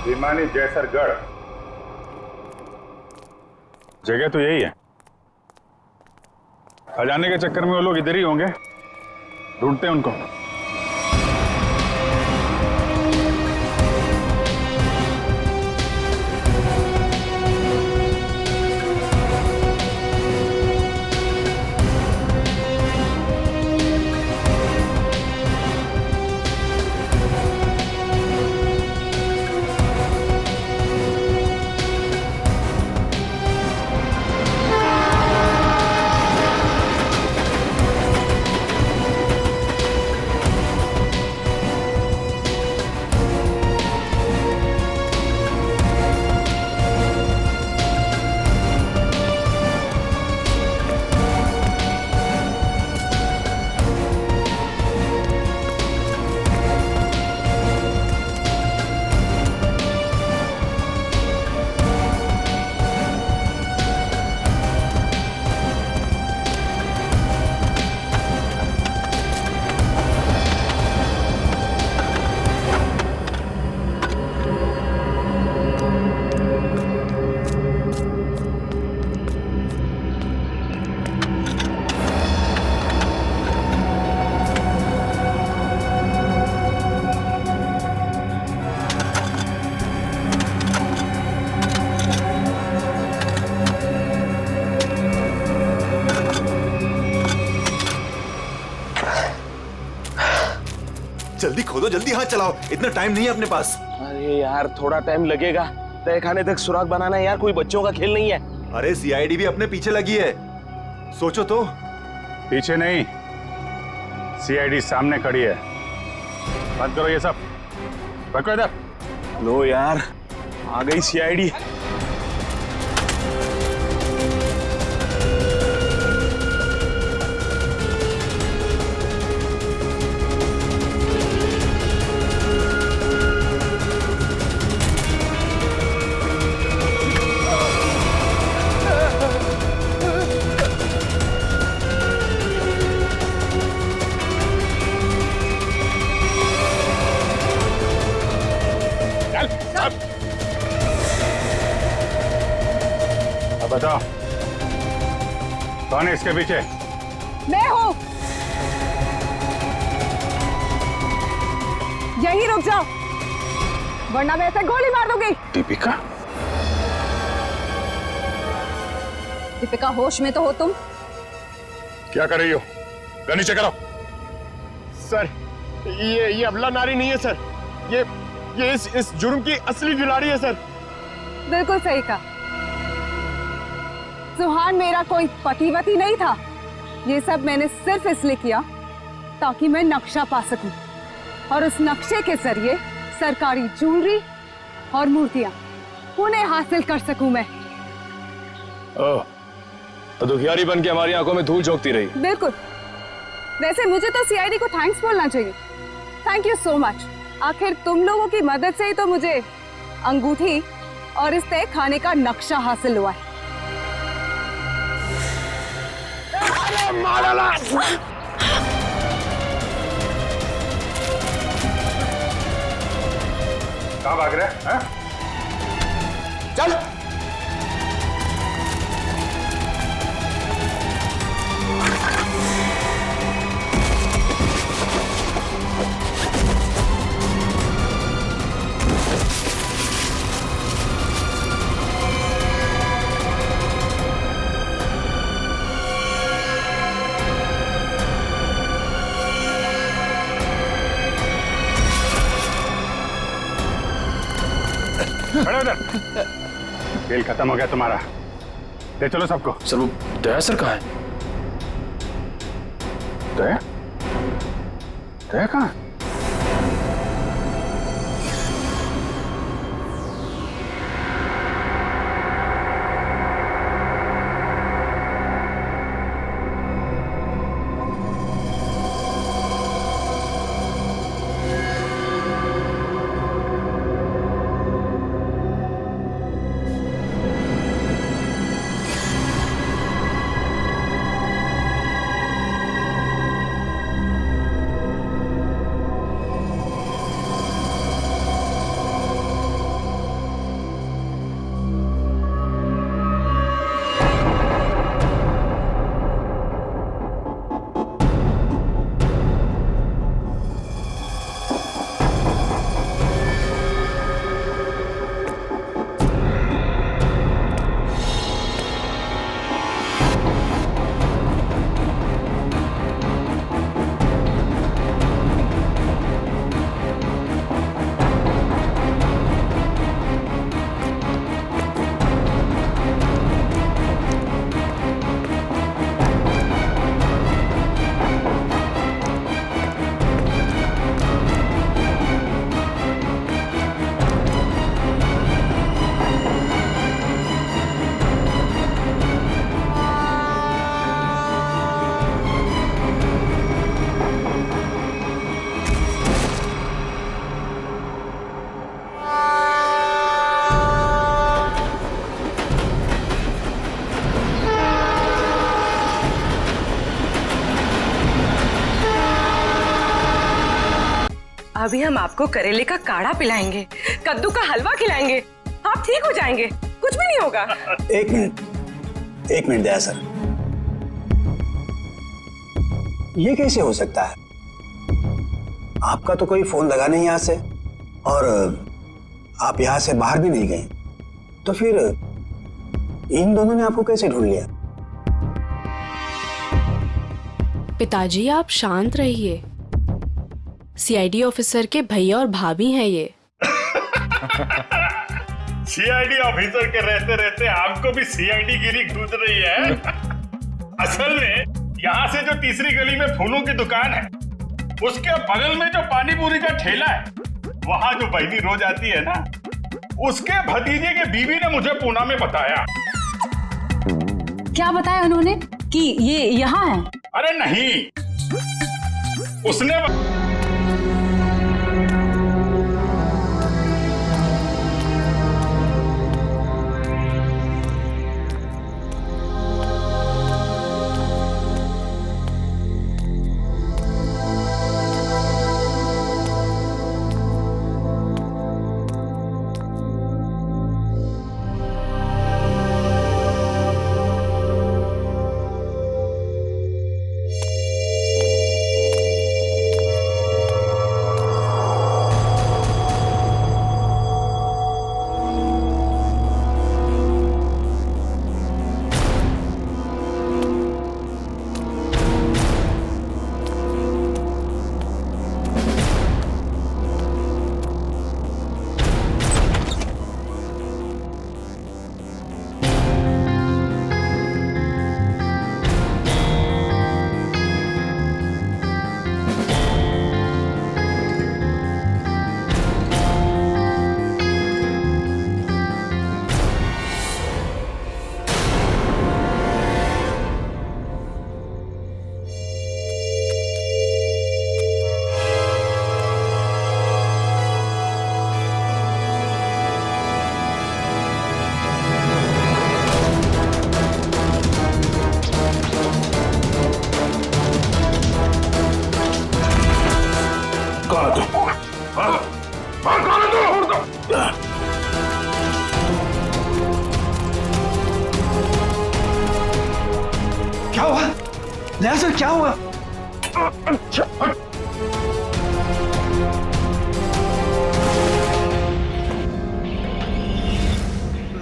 भीमानी जैसरगढ़ जगह तो यही है. खजाने के चक्कर में वो लोग इधर ही होंगे. ढूंढते हैं उनको. जल्दी हाथ चलाओ, इतना टाइम नहीं है अपने पास। अरे यार थोड़ा टाइम लगेगा, तहखाने तक सुराग बनाना है यार, कोई बच्चों का खेल नहीं है। अरे सीआईडी भी अपने पीछे लगी है, सोचो तो। पीछे नहीं, सीआईडी सामने खड़ी है। बंद करो ये सब, रखो इधर। लो यार, आ गई सीआईडी। बताओ कौन है इसके पीछे? मैं हूँ। यही रुक जाओ, वरना मैं ऐसे गोली मार दूंगी। दीपिका? दीपिका, होश में तो हो तुम? क्या कर रही हो? गन नीचे करो। सर, ये अबला नारी नहीं है सर, ये इस जुर्म की असली खिलाड़ी है सर। बिल्कुल सही कहा। सुहान मेरा कोई पतिवती नहीं था। ये सब मैंने सिर्फ इसलिए किया ताकि मैं नक्शा पा सकूं, और उस नक्शे के जरिए सरकारी ज्वेलरी और मूर्तियां उन्हें हासिल कर सकूं मैं। ओह, तो दुखियारी बन के हमारी आंखों में धूल झोंकती रही। बिल्कुल। वैसे मुझे तो सीआईडी को थैंक्स बोलना चाहिए। Thank you so much. आखिर तुम लोगों की मदद से ही तो मुझे अंगूठी और इस तय खाने का नक्शा हासिल हुआ है। कहाँ भाग रहे हैं? चल। खड़े उधर। खेल खत्म हो गया तुम्हारा, ले चलो सबको। सर वो दया सर कहाँ है? दया? दया कहाँ? अभी हम आपको करेले का काढ़ा पिलाएंगे, कद्दू का हलवा खिलाएंगे, आप ठीक हो जाएंगे, कुछ भी नहीं होगा। एक मिनट दया सर, ये कैसे हो सकता है? आपका तो कोई फोन लगा नहीं यहाँ से, और आप यहाँ से बाहर भी नहीं गए, तो फिर इन दोनों ने आपको कैसे ढूंढ लिया? पिताजी आप शांत रहिए, सीआईडी ऑफिसर के भैया और भाभी हैं ये। सीआईडी ऑफिसर के रहते रहते आपको भी सीआईडी गिरी घूस रही है। असल में यहाँ से जो तीसरी गली में फूलों की दुकान है, उसके बगल में जो पानी पूरी का ठेला है, वहाँ जो बहनी रोज आती है ना, उसके भतीजे के बीवी ने मुझे पूना में बताया। क्या बताया उन्होंने कि ये यहाँ है? अरे नहीं, उसने क्या हुआ? नया सर क्या हुआ?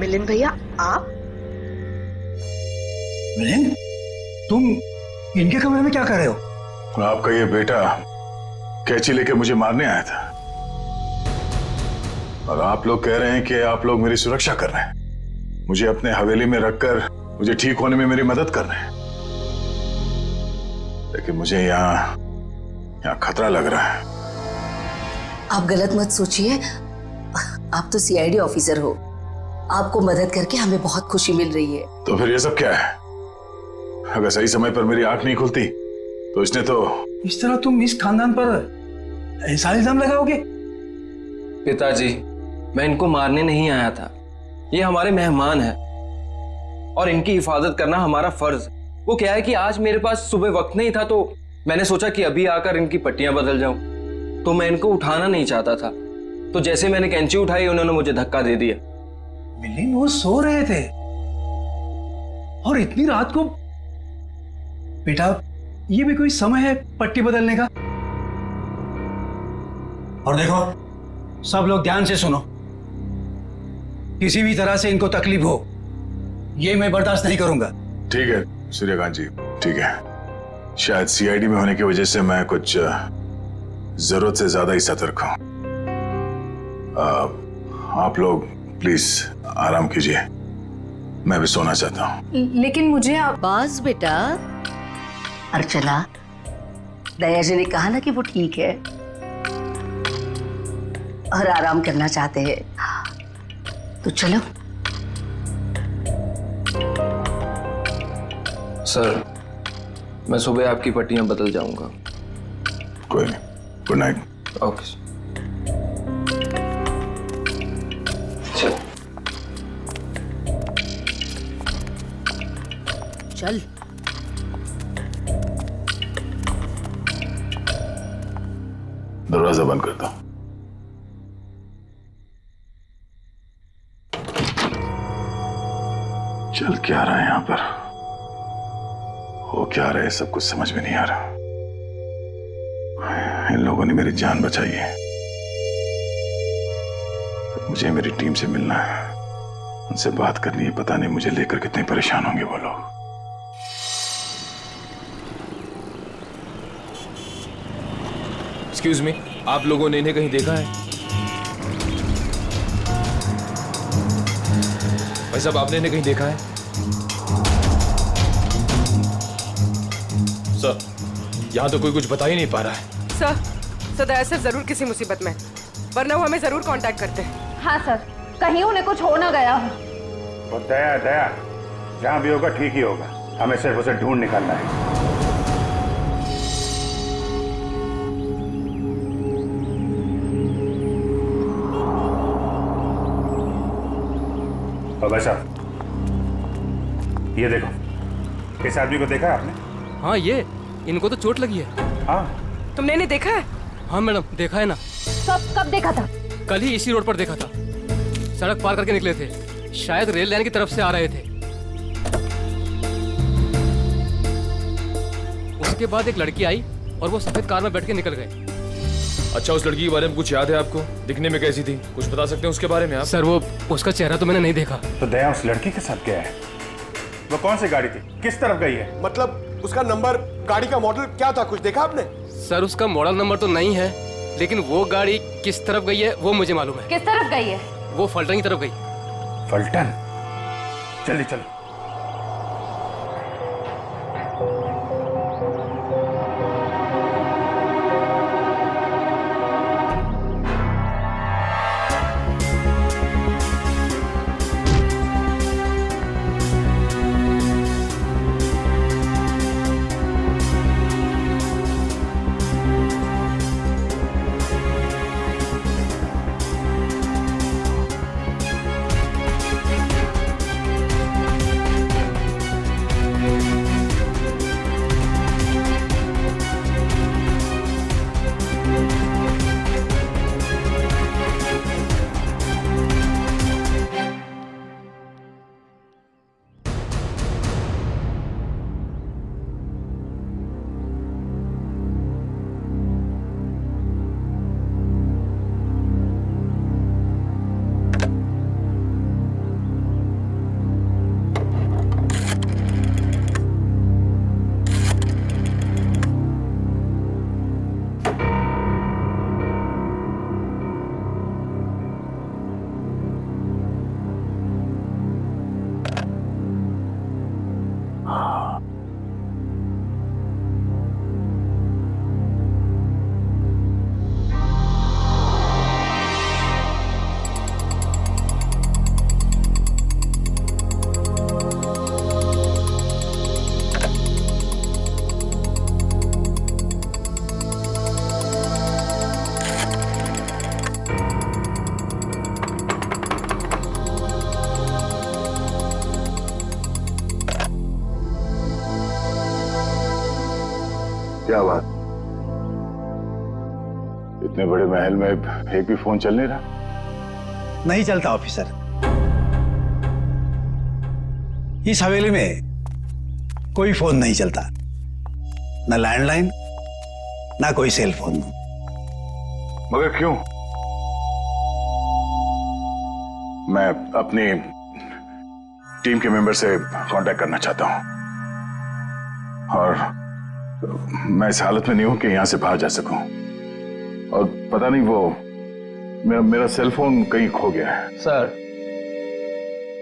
मिलिंद भैया आप? मिलिंद, तुम इनके कमरे में क्या कर रहे हो? आपका ये बेटा कैंची लेके मुझे मारने आया था, और आप लोग कह रहे हैं कि आप लोग मेरी सुरक्षा कर रहे हैं, मुझे अपने हवेली में रखकर मुझे ठीक होने में मेरी मदद कर रहे हैं। लेकिन मुझे यहाँ खतरा लग रहा है। आप गलत मत सोचिए, आप तो सीआईडी ऑफिसर हो, आपको मदद करके हमें बहुत खुशी मिल रही है। तो फिर ये सब क्या है? अगर सही समय पर मेरी आंख नहीं खुलती तो इसने तो... इस तरह तुम इस खानदान पर ऐसा इल्जाम लगाओगे? पिताजी, मैं इनको मारने नहीं आया था, ये हमारे मेहमान हैं और इनकी हिफाजत करना हमारा फर्ज। वो क्या है कि आज मेरे पास सुबह वक्त नहीं था, तो मैंने सोचा कि अभी आकर इनकी पट्टियां बदल जाऊं। तो मैं इनको उठाना नहीं चाहता था, तो जैसे मैंने कैंची उठाई उन्होंने मुझे धक्का दे दिया। मिलिंद, वो सो रहे थे और इतनी रात को? बेटा, ये भी कोई समय है पट्टी बदलने का? और देखो, सब लोग ध्यान से सुनो, किसी भी तरह से इनको तकलीफ हो ये मैं बर्दाश्त नहीं करूंगा। ठीक है सूर्यकांत जी, ठीक है। शायद सीआईडी में होने की वजह से मैं कुछ जरूरत से ज्यादा ही सतर्क हूं। आप लोग प्लीज आराम कीजिए, मैं भी सोना चाहता हूं। लेकिन मुझे बाज बेटा, अर्चना, दया जी ने कहा ना कि वो ठीक है और आराम करना चाहते हैं, तो चलो। सर, मैं सुबह आपकी पट्टियां बदल जाऊंगा। कोई नहीं, गुड नाइट। ओके चल। दरवाजा बंद कर दो। चल क्या रहा है यहाँ पर, हो क्या रहा है, सब कुछ समझ में नहीं आ रहा। इन लोगों ने मेरी जान बचाई है, तो मुझे मेरी टीम से मिलना है, उनसे बात करनी है। पता नहीं मुझे लेकर कितने परेशान होंगे वो लोग। एक्सक्यूज मी, आप लोगों ने इन्हें कहीं देखा है? भाई साहब, आपने इन्हें कहीं देखा है? सर, यहाँ तो कोई कुछ बता ही नहीं पा रहा है। सर दया सर जरूर किसी मुसीबत में, वरना वो हमें जरूर कांटेक्ट करते हैं। हाँ सर, कहीं उन्हें कुछ हो ना गया। और दया दया, जहाँ भी होगा ठीक ही होगा, हमें सिर्फ उसे ढूंढ निकालना है। और भाई साहब, ये देखो, इस आदमी को देखा है आपने? हाँ, ये इनको तो चोट लगी है। हाँ, तुमने इन्हें देखा है? हाँ मैडम, देखा है ना। कब देखा था? कल ही इसी रोड पर देखा था। सड़क पार करके निकले थे, शायद रेल लाइन की तरफ से आ रहे थे। उसके बाद एक लड़की आई और वो सफेद कार में बैठ के निकल गए। अच्छा, उस लड़की के बारे में कुछ याद है आपको? दिखने में कैसी थी? कुछ बता सकते हैं उसके बारे में आप? सर, वो उसका चेहरा तो मैंने नहीं देखा। तो दया उस लड़की के साथ गया है? वो कौन सी गाड़ी थी, किस तरफ गई है? मतलब उसका नंबर, गाड़ी का मॉडल क्या था, कुछ देखा आपने? सर, उसका मॉडल नंबर तो नहीं है, लेकिन वो गाड़ी किस तरफ गई है वो मुझे मालूम है। किस तरफ गई है? वो फलटन की तरफ गई। फलटन? चलिए चलो। क्या बात, इतने बड़े महल में एक भी फोन चल नहीं रहा? नहीं चलता ऑफिसर। इस हवेली में कोई फोन नहीं चलता, ना लैंडलाइन ना कोई सेल फोन। मगर क्यों? मैं अपनी टीम के मेंबर से कांटेक्ट करना चाहता हूं और मैं इस हालत में नहीं हूं कि यहां से बाहर जा सकूं। और पता नहीं, वो मेरा सेल फोन कहीं खो गया है। सर,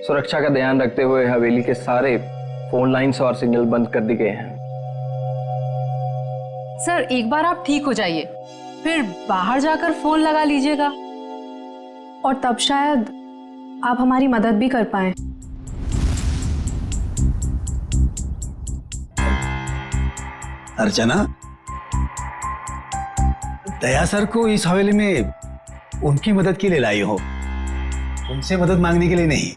सुरक्षा का ध्यान रखते हुए हवेली के सारे फोन लाइन्स और सिग्नल बंद कर दिए गए हैं। सर, एक बार आप ठीक हो जाइए, फिर बाहर जाकर फोन लगा लीजिएगा, और तब शायद आप हमारी मदद भी कर पाएं। अर्चना, दया सर को इस हवेली में उनकी मदद के लिए लाई हो, उनसे मदद मांगने के लिए नहीं।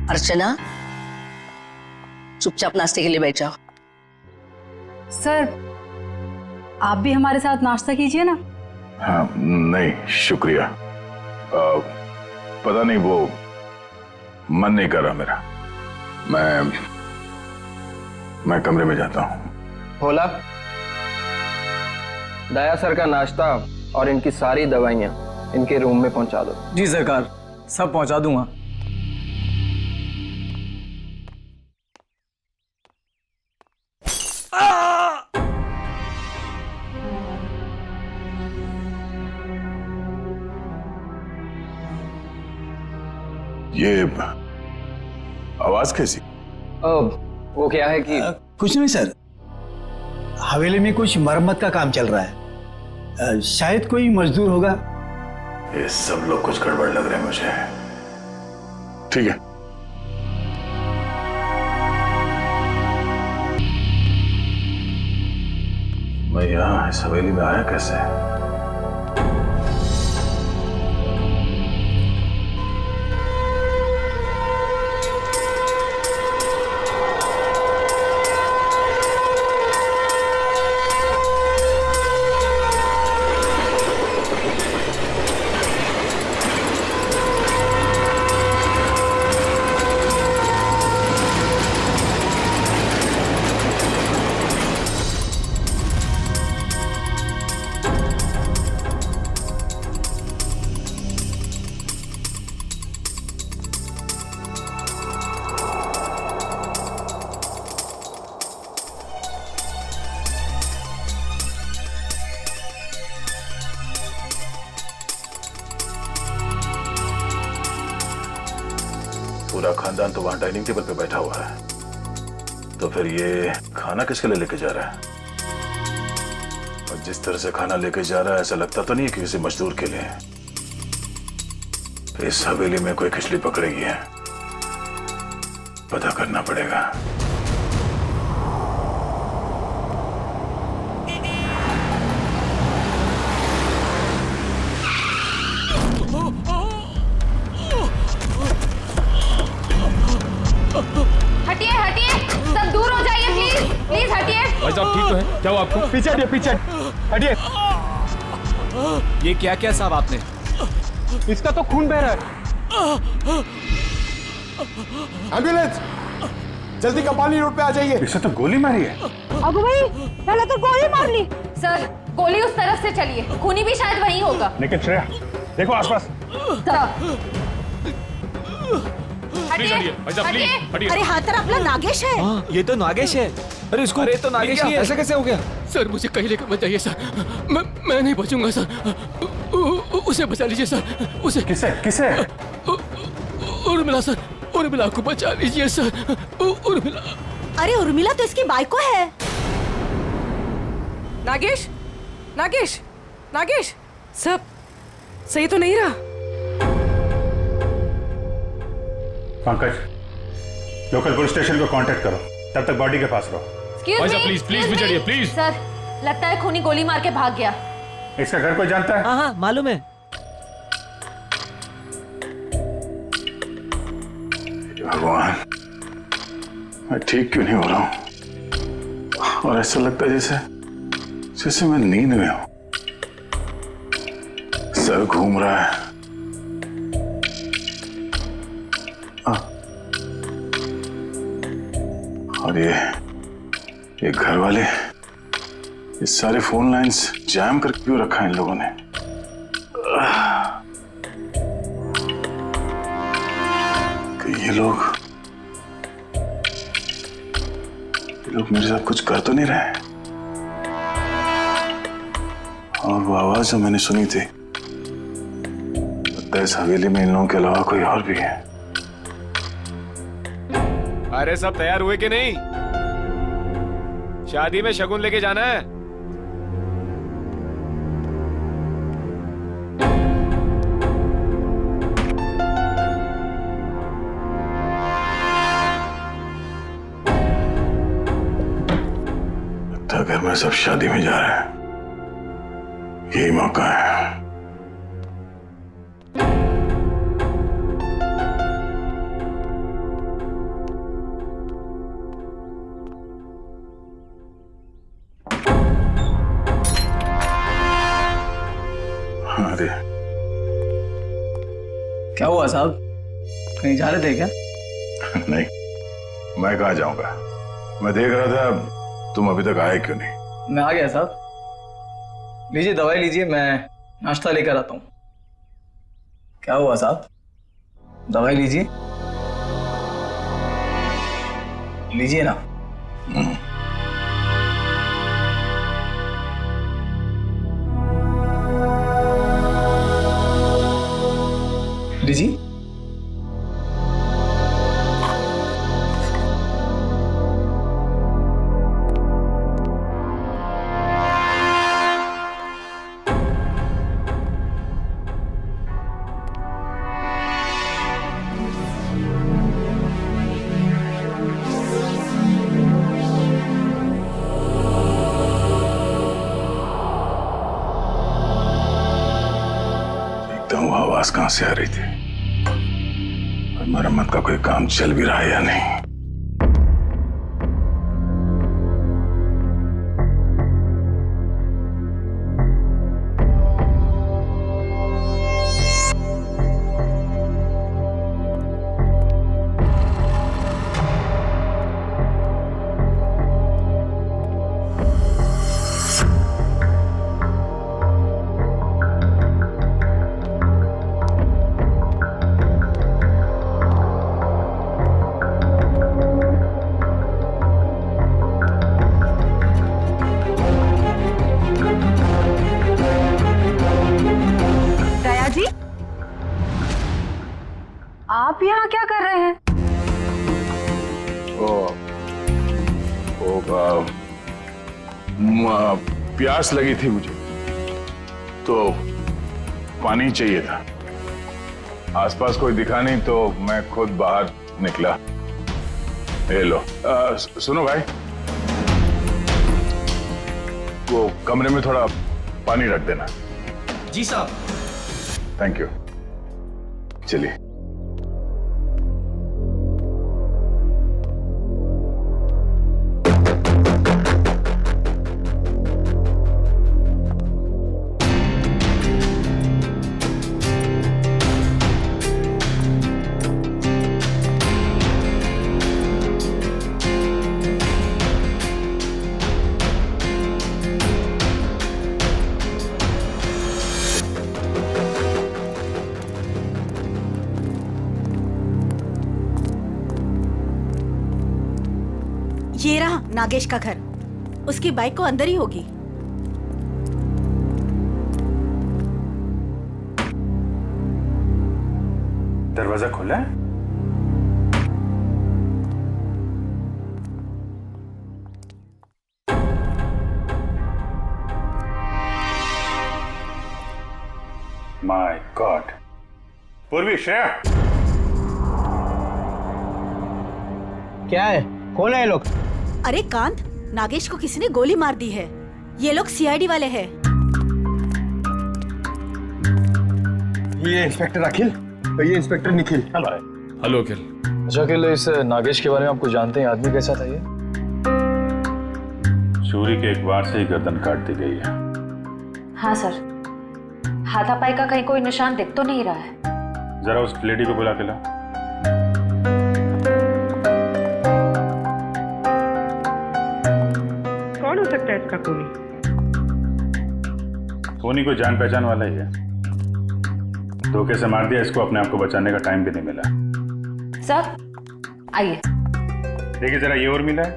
अर्चना, चुपचाप नाश्ते के लिए बैठ जाओ। सर, आप भी हमारे साथ नाश्ता कीजिए ना। हाँ, नहीं शुक्रिया। पता नहीं, वो मन नहीं कर रहा मेरा। मैं कमरे में जाता हूँ। भोला, दया सर का नाश्ता और इनकी सारी दवाइयाँ इनके रूम में पहुंचा दो। जी सरकार, सब पहुंचा दूंगा। ये आवाज कैसी? वो क्या है कि कुछ नहीं सर, हवेली में कुछ मरम्मत का काम चल रहा है। शायद कोई मजदूर होगा। ये सब लोग कुछ गड़बड़ लग रहे हैं मुझे। ठीक है, मैं यहाँ इस हवेली में आया कैसे? पूरा खानदान तो वहां डाइनिंग टेबल पे बैठा हुआ है, तो फिर ये खाना किसके लिए लेके जा रहा है? और जिस तरह से खाना लेके जा रहा है ऐसा लगता तो नहीं है कि किसी मजदूर के लिए। इस हवेली में कोई खिचड़ी पकड़ेगी है, पता करना पड़ेगा। हटिए हटिए, सब दूर हो जाइए प्लीज, प्लीज हटिए। भाई साहब ठीक तो है? क्या हुआ आपको? पीछे हटिए, पीछे हटिए। ये क्या क्या साहब आपने? इसका तो खून बह रहा है। एम्बुलेंस, जल्दी कपाली रोड पे आ जाइए। इसे तो गोली मारी है। अबू भाई, पहले तो गोली मार ली। सर, गोली उस तरफ से चली है, खूनी भी शायद वहीं होगा। लेकिन श्रेया, देखो आसपास। अरे हाथ तरफ अपना नागेश है। ये तो नागेश है। अरे उसको, अरे तो नागेश ही है। ऐसा कैसे हो गया? सर मुझे कहीं लेकर मत जाइए सर, मैं नहीं बचूंगा सर। उसे बचा लीजिए सर, उसे। किसे किसे? उर्मिला सर, उर्मिला को बचा लीजिए सर, उर्मिला। अरे उर्मिला तो इसकी बाइको है। नागेश, नागेश, नागेश, सब सही तो नहीं रहा? पंकज, लोकल पुलिस स्टेशन को कांटेक्ट करो, तब तक बॉडी के पास रहो। प्लीज प्लीज भी चढ़िए प्लीज। सर, लगता है खूनी गोली मार के भाग गया। इसका घर कोई जानता है? हाँ मालूम है। भगवान, मैं ठीक क्यों नहीं हो रहा हूं? और ऐसा लगता है जैसे मैं नींद में हूं। सर घूम रहा है। और ये घर वाले, ये सारे फोन लाइंस जैम करके क्यों रखा है इन लोगों ने? कि ये लोग मेरे साथ कुछ कर तो नहीं रहे? और वो आवाज जो मैंने सुनी थी, लगता है इस हवेली में इन लोगों के अलावा कोई और भी है। अरे सब तैयार हुए कि नहीं? शादी में शगुन लेके जाना है। लगता घर में सब शादी में जा रहे हैं, यही मौका है। अरे क्या हुआ साहब, कहीं जा रहे थे क्या? नहीं, मैं कहाँ जाऊंगा। मैं देख रहा था तुम अभी तक आए क्यों नहीं। मैं आ गया साहब। लीजिए दवाई लीजिए, मैं नाश्ता लेकर आता हूँ। क्या हुआ साहब, दवाई लीजिए, लीजिए ना। लीजिए। आवाज कहां से आ रही थी और मरम्मत का कोई काम चल भी रहा है या नहीं। आप यहाँ क्या कर रहे हैं? प्यास लगी थी मुझे तो पानी चाहिए था। आसपास कोई दिखा नहीं तो मैं खुद बाहर निकला। ये लो। सुनो भाई, वो कमरे में थोड़ा पानी रख देना। जी साहब। Thank you. चलिए। ये रहा नागेश का घर। उसकी बाइक को अंदर ही होगी। दरवाजा खोला है? My God. पूर्वी, श्रेया। क्या है? कौन है ये लोग? अरे कांत, नागेश को किसी ने गोली मार दी है। ये लोग सीआईडी वाले हैं। ये इंस्पेक्टर अखिल, ये इंस्पेक्टर निखिल। हेलो अखिल। अच्छा अखिल, इस नागेश के बारे में आपको जानते हैं? आदमी कैसा था ये? चोरी के एक वार से ही गर्दन काट दी गई है। हाँ सर, हाथापाई का कहीं कोई निशान दिख तो नहीं रहा है। जरा उस लेडी को बुला के ला। कौन हो सकता है इसका खूनी? खूनी कोई जान पहचान वाला ही है। धोखे से मार दिया इसको, अपने आप को बचाने का टाइम भी नहीं मिला। सर आइए। देखिए जरा, ये और मिला है।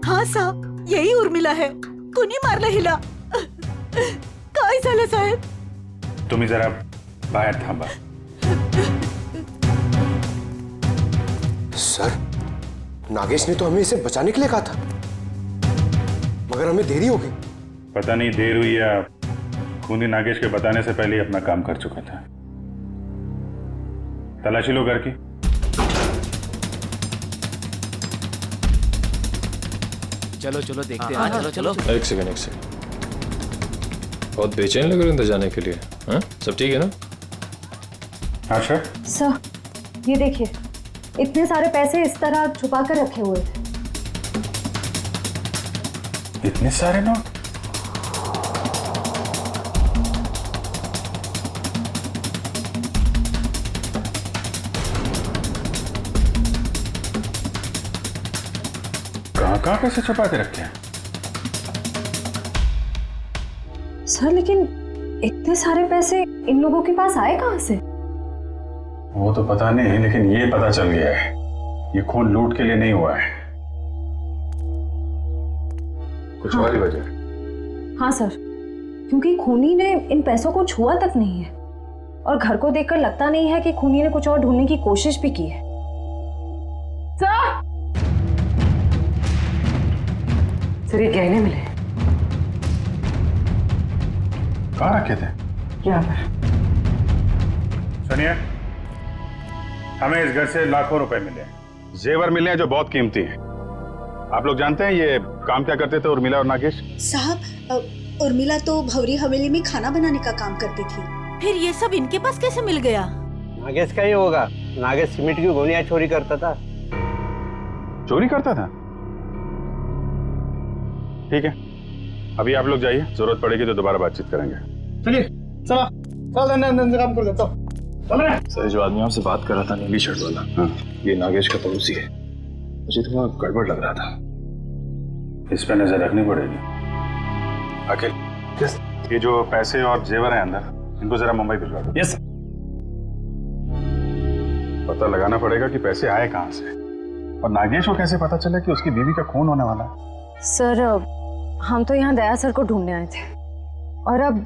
हाँ साहब, यही उर्मिला है। कुनी मारला हिला। काय झालं साहेब? तुम्ही जरा बाहर थांबा। सर, नागेश ने तो हमें इसे बचाने के लिए कहा था, मगर हमें देरी हो गई। पता नहीं देर हुई या खूनी नागेश के बताने से पहले ही अपना काम कर चुका था। तलाशी लो घर की। चलो चलो देखते हैं। चलो चलो। एक सेकंड। बहुत बेचैन लग रहे हैं अंदर जाने के लिए। हाँ, सब ठीक है ना? हाँ सर। सर ये देखिए, इतने सारे पैसे इस तरह छुपा कर रखे हुए थे। इतने सारे नोट? कहाँ पैसे छुपा के रखे हैं? सर लेकिन इतने सारे पैसे इन लोगों के पास आए कहाँ से? वो तो पता नहीं, लेकिन ये पता चल गया है, ये खून लूट के लिए नहीं हुआ है। कुछ और ही वजह? हाँ सर, क्योंकि खूनी ने इन पैसों को छुआ तक नहीं है और घर को देखकर लगता नहीं है कि खूनी ने कुछ और ढूंढने की कोशिश भी की है। सर ये गहने मिले। कहाँ रखे थे? यहाँ पर। सुनिए, हमें इस घर से लाखों रुपए मिले, जेवर मिले हैं जो बहुत कीमती हैं। आप लोग जानते हैं ये काम क्या करते थे उर्मिला और नागेश? साहब, उर्मिला तो भवरी हवेली में खाना बनाने का काम करती थी, फिर ये सब इनके पास कैसे मिल गया? नागेश का ही होगा। नागेश सीमेंट की गोलियां चोरी करता था। चोरी करता था? ठीक है, अभी आप लोग जाइए, जरूरत पड़ेगी तो दोबारा बातचीत करेंगे। चलिए चला, चल धंधा काम कर देता हूँ। सर, जो आदमी आपसे बात कर रहा था नीली शर्ट वाला, ये नागेश का पड़ोसी है। मुझे थोड़ा गड़बड़ लग रहा था। इस पे नजर रखनी पड़ेगी। अखिल, ये जो पैसे और जेवर है अंदर, इनको जरा मुंबई भिजवा दो। यस। पता लगाना पड़ेगा कि पैसे आए कहाँ से, और नागेश को कैसे पता चला कि उसकी बीवी का खून होने वाला है। सर, हम तो यहाँ दया सर को ढूंढने आए थे और अब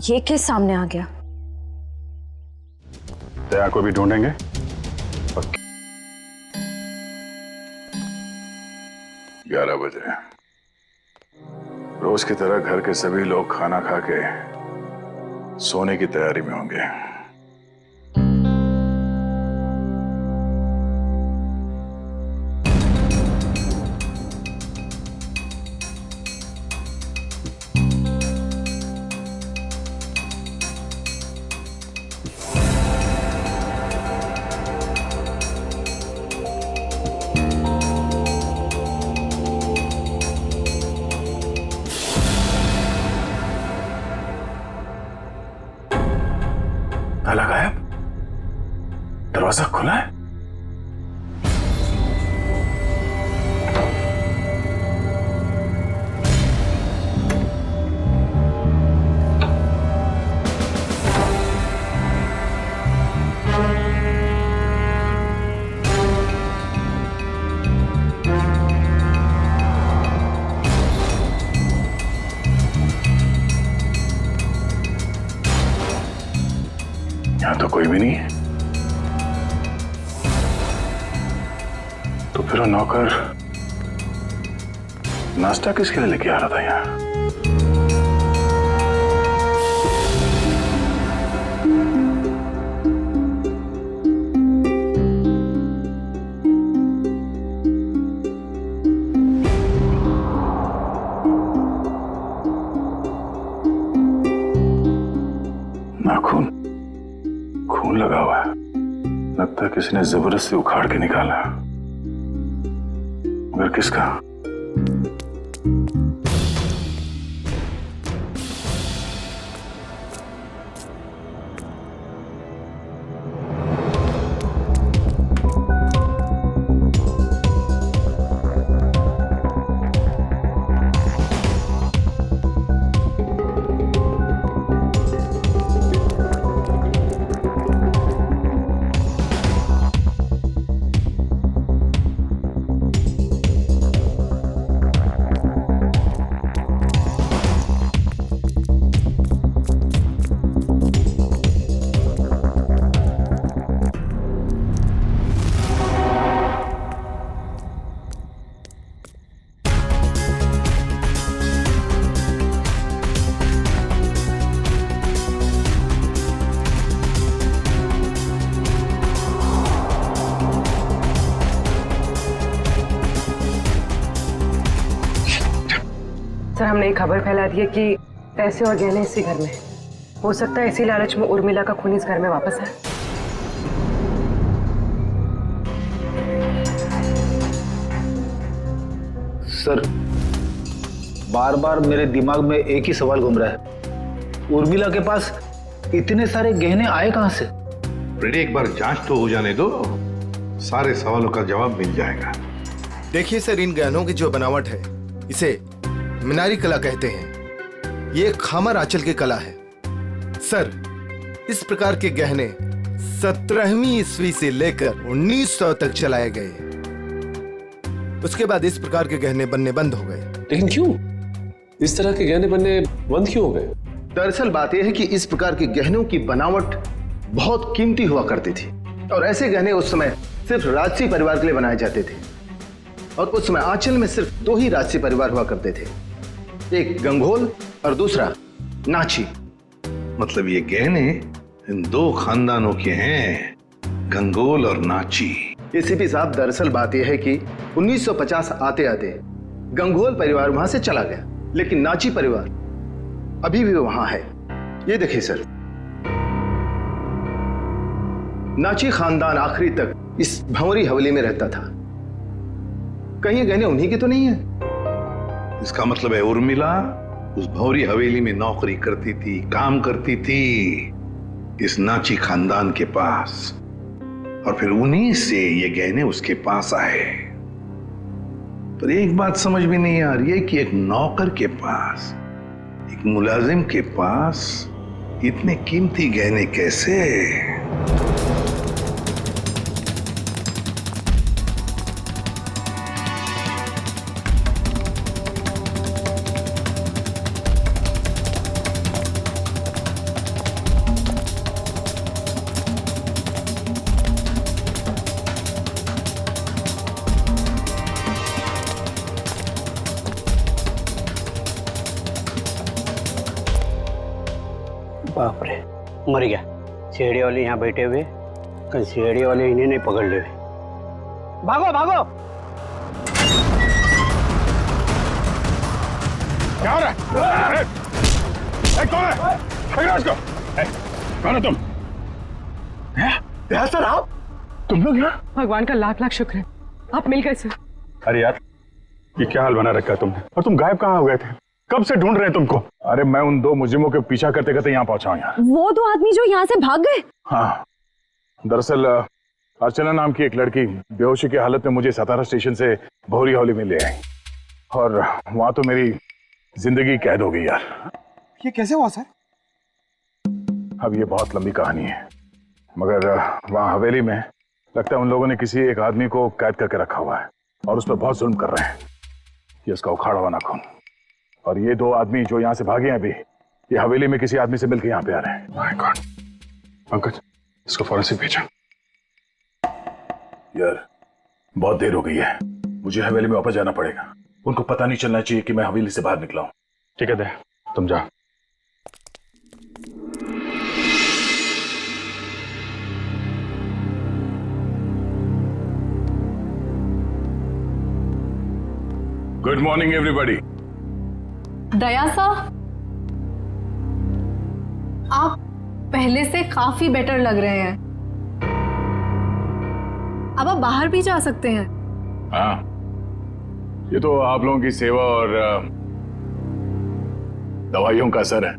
ये केस सामने आ गया। दया को भी ढूंढेंगे। 11 बजे रोज की तरह घर के सभी लोग खाना खा के सोने की तैयारी में होंगे। ताला गायब, दरवाजा खुला है। यहां तो कोई भी नहीं है। तो फिर वो नौकर नाश्ता किसके लिए लेके आ रहा था यहाँ? नाखून, खून लगा हुआ है। लगता है किसी ने जबरदस्ती उखाड़ के निकाला, मगर किसका? सर, हमने एक खबर फैला दी है कि पैसे और गहने इसी घर में हैं। हो सकता है इसी लालच में उर्मिला का खून इस घर में वापस आए। सर, बार बार मेरे दिमाग में एक ही सवाल घूम रहा है, उर्मिला के पास इतने सारे गहने आए कहां से? फ्रेडी, एक बार जांच तो हो जाने दो, सारे सवालों का जवाब मिल जाएगा। देखिए सर, इन गहनों की जो बनावट है इसे मीनारी कला कहते हैं। ये खामर आंचल की कला है। सर, इस प्रकार के गहने 17वीं ईस्वी से लेकर 1900 तक चलाए गए। उसके बाद इस प्रकार के गहने बनने बंद हो गए। लेकिन क्यों? इस तरह के गहने बनने बंद क्यों हो गए? दरअसल बात यह है कि इस प्रकार के गहनों की बनावट बहुत कीमती हुआ करती थी और ऐसे गहने उस समय सिर्फ राजसी परिवार के लिए बनाए जाते थे। और उस समय आंचल में सिर्फ 2 ही राजसी परिवार हुआ करते थे, एक गंगोल और दूसरा नाची। मतलब ये गहने इन 2 खानदानों के हैं, गंगोल और नाची। एसीपी साहब, दरअसल बात यह है कि 1950 आते आते गंगोल परिवार वहां से चला गया, लेकिन नाची परिवार अभी भी वहां है। ये देखिए सर, नाची खानदान आखिरी तक इस भंवरी हवेली में रहता था। कहीं ये गहने उन्हीं के तो नहीं है? इसका मतलब है उर्मिला उस भंवरी हवेली में नौकरी करती थी, काम करती थी इस नाची खानदान के पास, और फिर उन्हीं से ये गहने उसके पास आए। पर एक बात समझ में नहीं आ रही है कि एक नौकर के पास, एक मुलाजिम के पास इतने कीमती गहने कैसे? बाप रे, मर गया। सीढ़ी वाले यहाँ बैठे हुए, कहीं सीढ़ी वाले इन्हें नहीं पकड़ ले। भागो भागो। क्या हो रहा है? कौन है? पकड़ो उसको। कौन है तुम? सर आप? तुम लोग यहाँ? भगवान का लाख लाख शुक्र है, आप मिल गए सर। अरे यार, ये क्या हाल बना रखा है तुमने? और तुम गायब कहाँ हो गए थे? कब से ढूंढ रहे हैं तुमको? अरे मैं उन दो मुजरिमों के पीछा करते करते यहाँ पहुंचा हूँ यार। वो दो आदमी जो यहाँ से भाग गए? हाँ, दरअसल अर्चना नाम की एक लड़की बेहोशी की हालत में मुझे सतारा स्टेशन से भंवरी हवेली में ले आई, और वहां तो मेरी जिंदगी कैद हो गई यार। ये कैसे हुआ सर? अब ये बहुत लंबी कहानी है, मगर वहां हवेली में लगता है उन लोगों ने किसी एक आदमी को कैद करके रखा हुआ है और उस पर बहुत जुल्म कर रहे हैं। ये उसका उखाड़ा हुआ नाखून। और ये दो आदमी जो यहाँ से भागे हैं अभी, ये हवेली में किसी आदमी से मिलकर यहाँ पे आ रहे हैं। My God. पंकज, इसको फॉरेंसिक भेजा। यार बहुत देर हो गई है, मुझे हवेली में वापस जाना पड़ेगा। उनको पता नहीं चलना चाहिए कि मैं हवेली से बाहर निकला हूं। ठीक है दे, तुम जा। Good morning everybody. दया साहब, आप पहले से काफी बेटर लग रहे हैं। अब आप बाहर भी जा सकते हैं। हाँ, ये तो आप लोगों की सेवा और दवाइयों का असर है।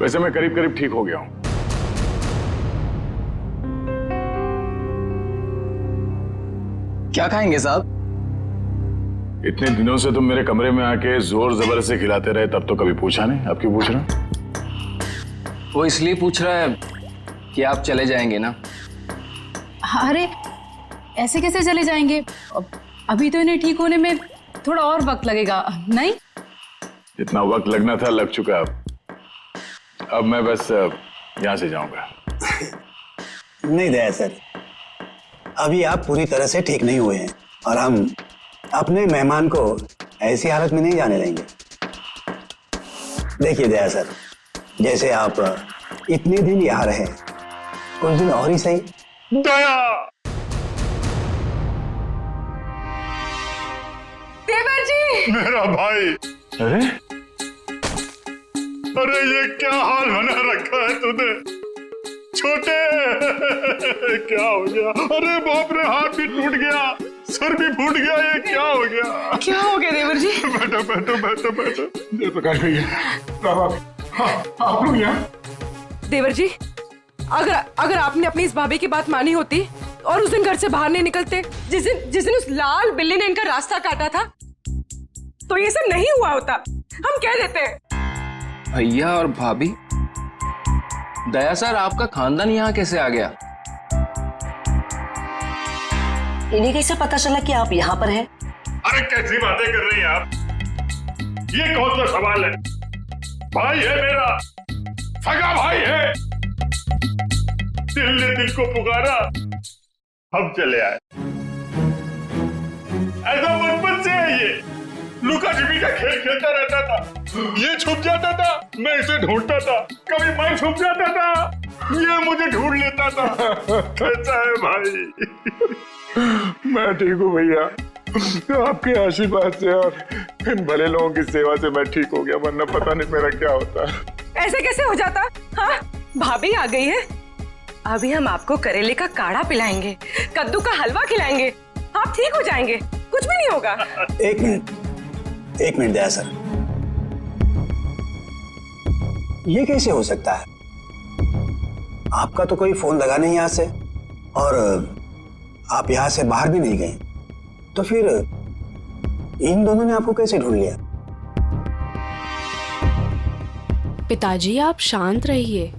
वैसे मैं करीब करीब ठीक हो गया हूं। क्या खाएंगे साहब? इतने दिनों से तुम मेरे कमरे में आके जोर जबर से खिलाते रहे, तब तो कभी पूछा नहीं। अब क्यों पूछ रहे हो? वो इसलिए पूछ रहा है कि आप चले जाएंगे ना। अरे ऐसे कैसे चले जाएंगे? अभी तो इन्हें ठीक होने में थोड़ा और वक्त लगेगा, नहीं? इतना वक्त लगना था लग चुका। अब मैं बस यहां से जाऊंगा। नहीं दया सर, अभी आप पूरी तरह से ठीक नहीं हुए हैं और हम अपने मेहमान को ऐसी हालत में नहीं जाने देंगे। देखिए दया सर, जैसे आप इतने दिन यहाँ रहे, कुछ दिन और ही सही। दया! देवर जी! मेरा भाई! अरे अरे ये क्या हाल बना रखा है तूने? छोटे क्या हो गया? अरे बाप रे, हाथ भी टूट गया, सर भी फूट गया, ये क्या हो गया? क्या हो गया देवर जी? बैठो बैठो बैठो बैठो। जयप्रकाश भैया, हाँ, आप लोग यहाँ। देवर जी, अगर आपने अपनी इस भाभी की बात मानी होती और उस दिन घर से बाहर नहीं निकलते, जिस दिन उस लाल बिल्ली ने इनका रास्ता काटा था, तो ये सब नहीं हुआ होता। हम कह देते हैं। भैया और भाभी, दया सर आपका खानदान यहाँ कैसे आ गया? इन्हें कैसे पता चला कि आप यहाँ पर हैं? अरे कैसी बातें कर रही हैं आप? ये कौन सा सवाल है? भाई है मेरा, सगा भाई है। दिल ने दिल को पुकारा, हम चले आए। ऐसा बचपन से है ये। लुका छिपी का खेल खेलता रहता था। ये छुप जाता था, मैं इसे ढूंढता था। कभी मैं छुप जाता था, ये मुझे ढूंढ लेता था। कैसा है भाई? मैं ठीक हूँ भैया, आपके आशीर्वाद से और इन भले लोगों की सेवा से मैं ठीक हो गया, वरना पता नहीं मेरा क्या होता। ऐसे कैसे हो जाता? हाँ, भाभी आ गई है। अभी हम आपको करेले का काढ़ा पिलाएंगे, कद्दू का हलवा खिलाएंगे, आप ठीक हो जाएंगे, कुछ भी नहीं होगा। एक मिनट दया सर, ये कैसे हो सकता है? आपका तो कोई फोन लगा नहीं यहाँ से, और आप यहाँ से बाहर भी नहीं गए, तो फिर इन दोनों ने आपको कैसे ढूंढ लिया? पिताजी आप शांत रहिए,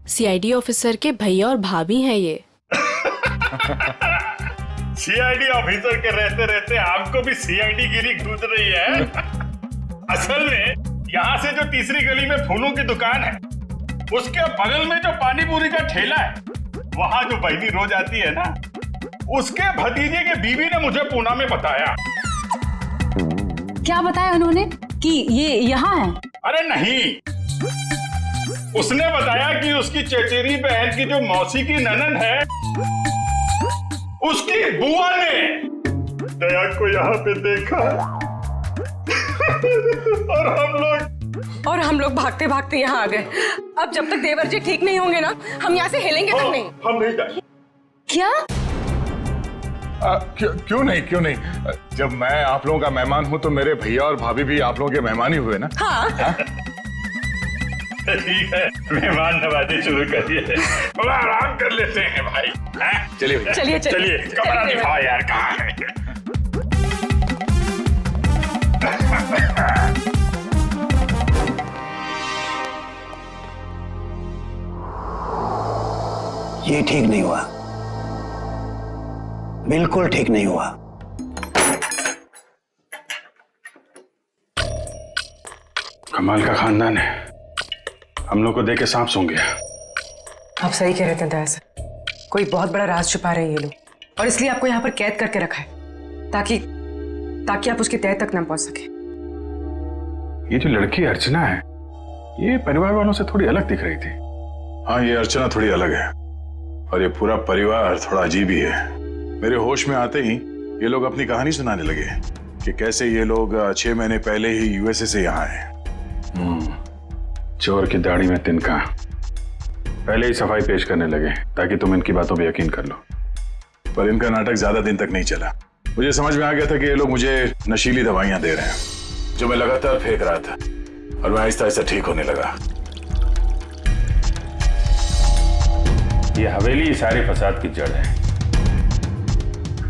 सीआईडी ऑफिसर के भैया और भाभी हैं ये। सीआईडी ऑफिसर के रहते रहते आपको भी सीआईडी गिरी घूस रही है। असल में यहाँ से जो तीसरी गली में फूलों की दुकान है, उसके बगल में जो पानी पूरी का ठेला है, वहाँ जो बहनी रोज आती है ना, उसके भतीजे के बीवी ने मुझे पूना में बताया। क्या बताया उन्होंने कि ये यहाँ है? अरे नहीं, उसने बताया कि उसकी चचेरी बहन की जो मौसी की ननद है, उसकी बुआ ने दया को यहाँ पे देखा। और हम लोग भागते भागते यहाँ आ गए। अब जब तक देवर जी ठीक नहीं होंगे ना, हम यहाँ से हिलेंगे तक नहीं। हम नहीं जाएंगे। क्या? क्यों नहीं? जब मैं आप लोगों का मेहमान हूँ तो मेरे भैया और भाभी भी आप लोगों के मेहमान ही हुए ना। हाँ? ठीक है, मेहमान नवाजी शुरू करिए, थोड़ा आराम कर लेते हैं भाई। चलिए चलिए, कमरा दिखाओ यार, कहाँ है? ये ठीक नहीं हुआ, बिल्कुल ठीक नहीं हुआ। कमाल का खानदान है, हम लोग को देख के सांप सूंघ गया। आप सही कह रहे थे दया सर, कोई बहुत बड़ा राज छुपा रहे हैं ये लोग, और इसलिए आपको यहाँ पर कैद करके रखा है, ताकि आप उसकी तह तक न पहुंच सके। ये जो लड़की अर्चना है, ये परिवार वालों से थोड़ी अलग दिख रही थी। हाँ, ये अर्चना थोड़ी अलग है, और ये पूरा परिवार थोड़ा अजीब ही है। मेरे होश में आते ही ये लोग अपनी कहानी सुनाने लगे कि कैसे ये लोग 6 महीने पहले ही यूएसए से यहाँ आए। चोर की दाढ़ी में तिनका, पहले ही सफाई पेश करने लगे ताकि तुम इनकी बातों पे यकीन कर लो। पर इनका नाटक ज्यादा दिन तक नहीं चला। मुझे समझ में आ गया था कि ये लोग मुझे नशीली दवाइयां दे रहे हैं, जो मैं लगातार फेंक रहा था, और मैं आहिस्ता आहिस्ता ठीक होने लगा। ये हवेली सारे फसाद की जड़ है।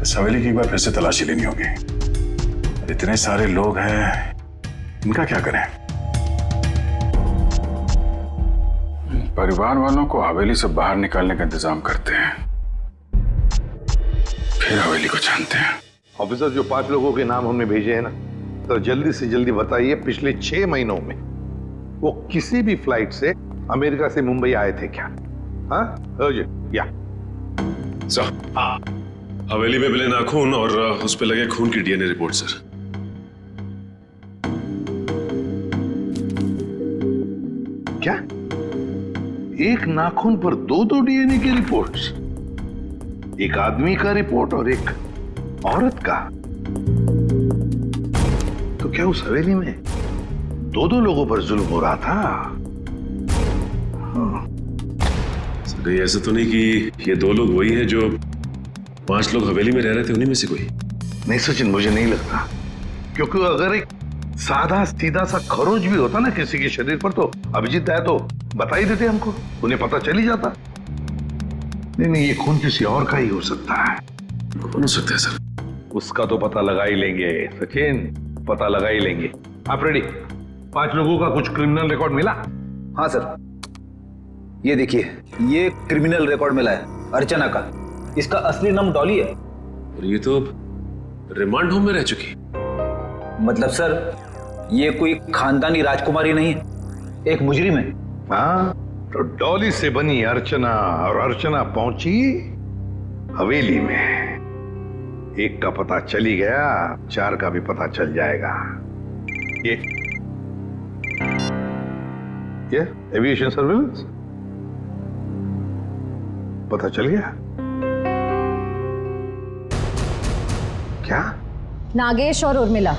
इस हवेली की एक बार फिर से तलाशी लेनी होगी। इतने सारे लोग हैं, इनका क्या करें? परिवार वालों को हवेली से बाहर निकालने का इंतजाम करते हैं, फिर हवेली को जानते हैं। ऑफिसर, जो 5 लोगों के नाम हमने भेजे हैं ना, तो जल्दी से जल्दी बताइए, पिछले 6 महीनों में वो किसी भी फ्लाइट से अमेरिका से मुंबई आए थे क्या? हाँ या सर, हवेली में मिले नाखून और उस पे लगे खून की डीएनए रिपोर्ट सर। क्या? एक नाखून पर 2 डीएनए की रिपोर्ट्स? एक आदमी का रिपोर्ट और एक औरत का? तो क्या उस हवेली में 2 लोगों पर जुल्म हो रहा था? सर, ये ऐसा तो नहीं कि ये 2 लोग वही हैं जो 5 लोग हवेली में रह रहे थे, उन्हीं में से कोई? नहीं सचिन, मुझे नहीं लगता, क्योंकि अगर एक सादा सीधा सा खरोंच भी होता ना किसी के शरीर पर, तो अभिजीत आया तो बता ही देते हमको, उन्हें पता चल ही जाता। नहीं, ये खून किसी और का ही हो सकता है। कौन हो सकता है सर? उसका तो पता लगा ही लेंगे सचिन, पता लगा ही लेंगे। आप रेडी? 5 लोगों का कुछ क्रिमिनल रिकॉर्ड मिला? हाँ सर, ये देखिए, ये क्रिमिनल रिकॉर्ड मिला है अर्चना का। इसका असली नाम डॉली है। और ये तो रिमांड होम में रह चुकी। मतलब सर, ये कोई खानदानी राजकुमारी नहीं है, एक मुजरिम है। हाँ, तो डॉली से बनी अर्चना, और अर्चना पहुंची हवेली में। एक का पता चली गया, 4 का भी पता चल जाएगा। ये एविएशन सर्विलेंस पता चल गया। क्या? नागेश और उर्मिला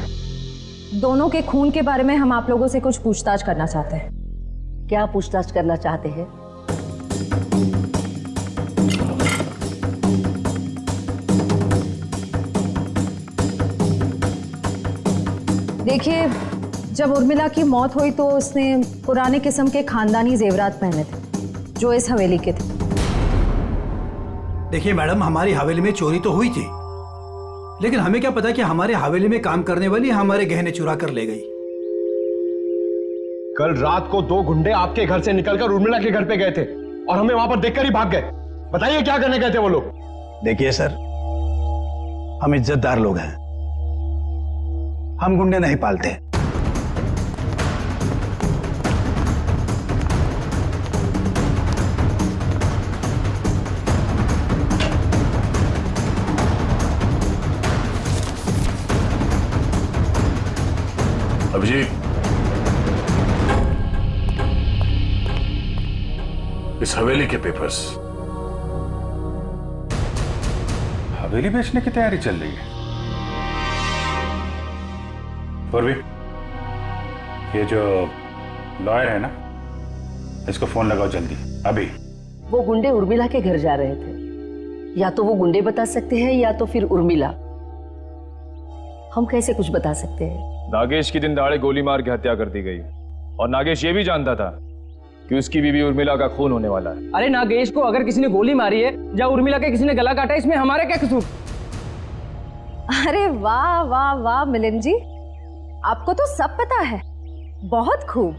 दोनों के खून के बारे में हम आप लोगों से कुछ पूछताछ करना चाहते हैं। क्या पूछताछ करना चाहते हैं? देखिए, जब उर्मिला की मौत हुई तो उसने पुराने किस्म के खानदानी जेवरात पहने थे जो इस हवेली के थे। देखिए मैडम, हमारी हवेली में चोरी तो हुई थी, लेकिन हमें क्या पता कि हमारे हवेली में काम करने वाली हमारे गहने चुरा कर ले गई। कल रात को 2 गुंडे आपके घर से निकलकर उर्मिला के घर पे गए थे और हमें वहां पर देखकर ही भाग गए। बताइए क्या करने गए थे वो लोग? देखिए सर, हम इज्जतदार लोग हैं, हम गुंडे नहीं पालते। अभिजीत, इस हवेली के पेपर्स। हवेली बेचने की तैयारी चल रही है। पूर्वी, ये जो लॉयर है ना, इसको फोन लगाओ जल्दी, अभी। वो गुंडे उर्मिला के घर जा रहे थे। या तो वो गुंडे बता सकते हैं या तो फिर उर्मिला। हम कैसे कुछ बता सकते हैं? नागेश की दिन दहाड़े गोली मार के हत्या कर दी गई और नागेश ये भी जानता था कि उसकी बीवी उर्मिला का खून होने वाला है। अरे नागेश को अगर किसी ने गोली मारी है या उर्मिला के किसी ने गला काटा, इसमें हमारा क्या कसूर? अरे वाह वाह वाह मिलिंद जी, आपको तो सब पता है, बहुत खूब।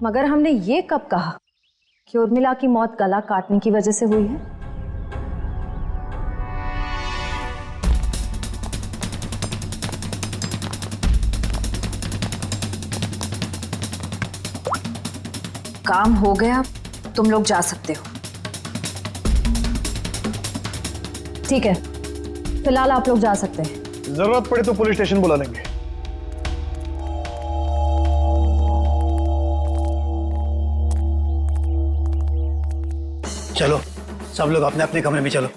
मगर हमने ये कब कहा कि उर्मिला की मौत गला काटने की वजह से हुई है? काम हो गया, तुम लोग जा सकते हो। ठीक है, फिलहाल आप लोग जा सकते हैं। जरूरत पड़े तो पुलिस स्टेशन बुला लेंगे। चलो सब लोग अपने अपने कमरे में चलो।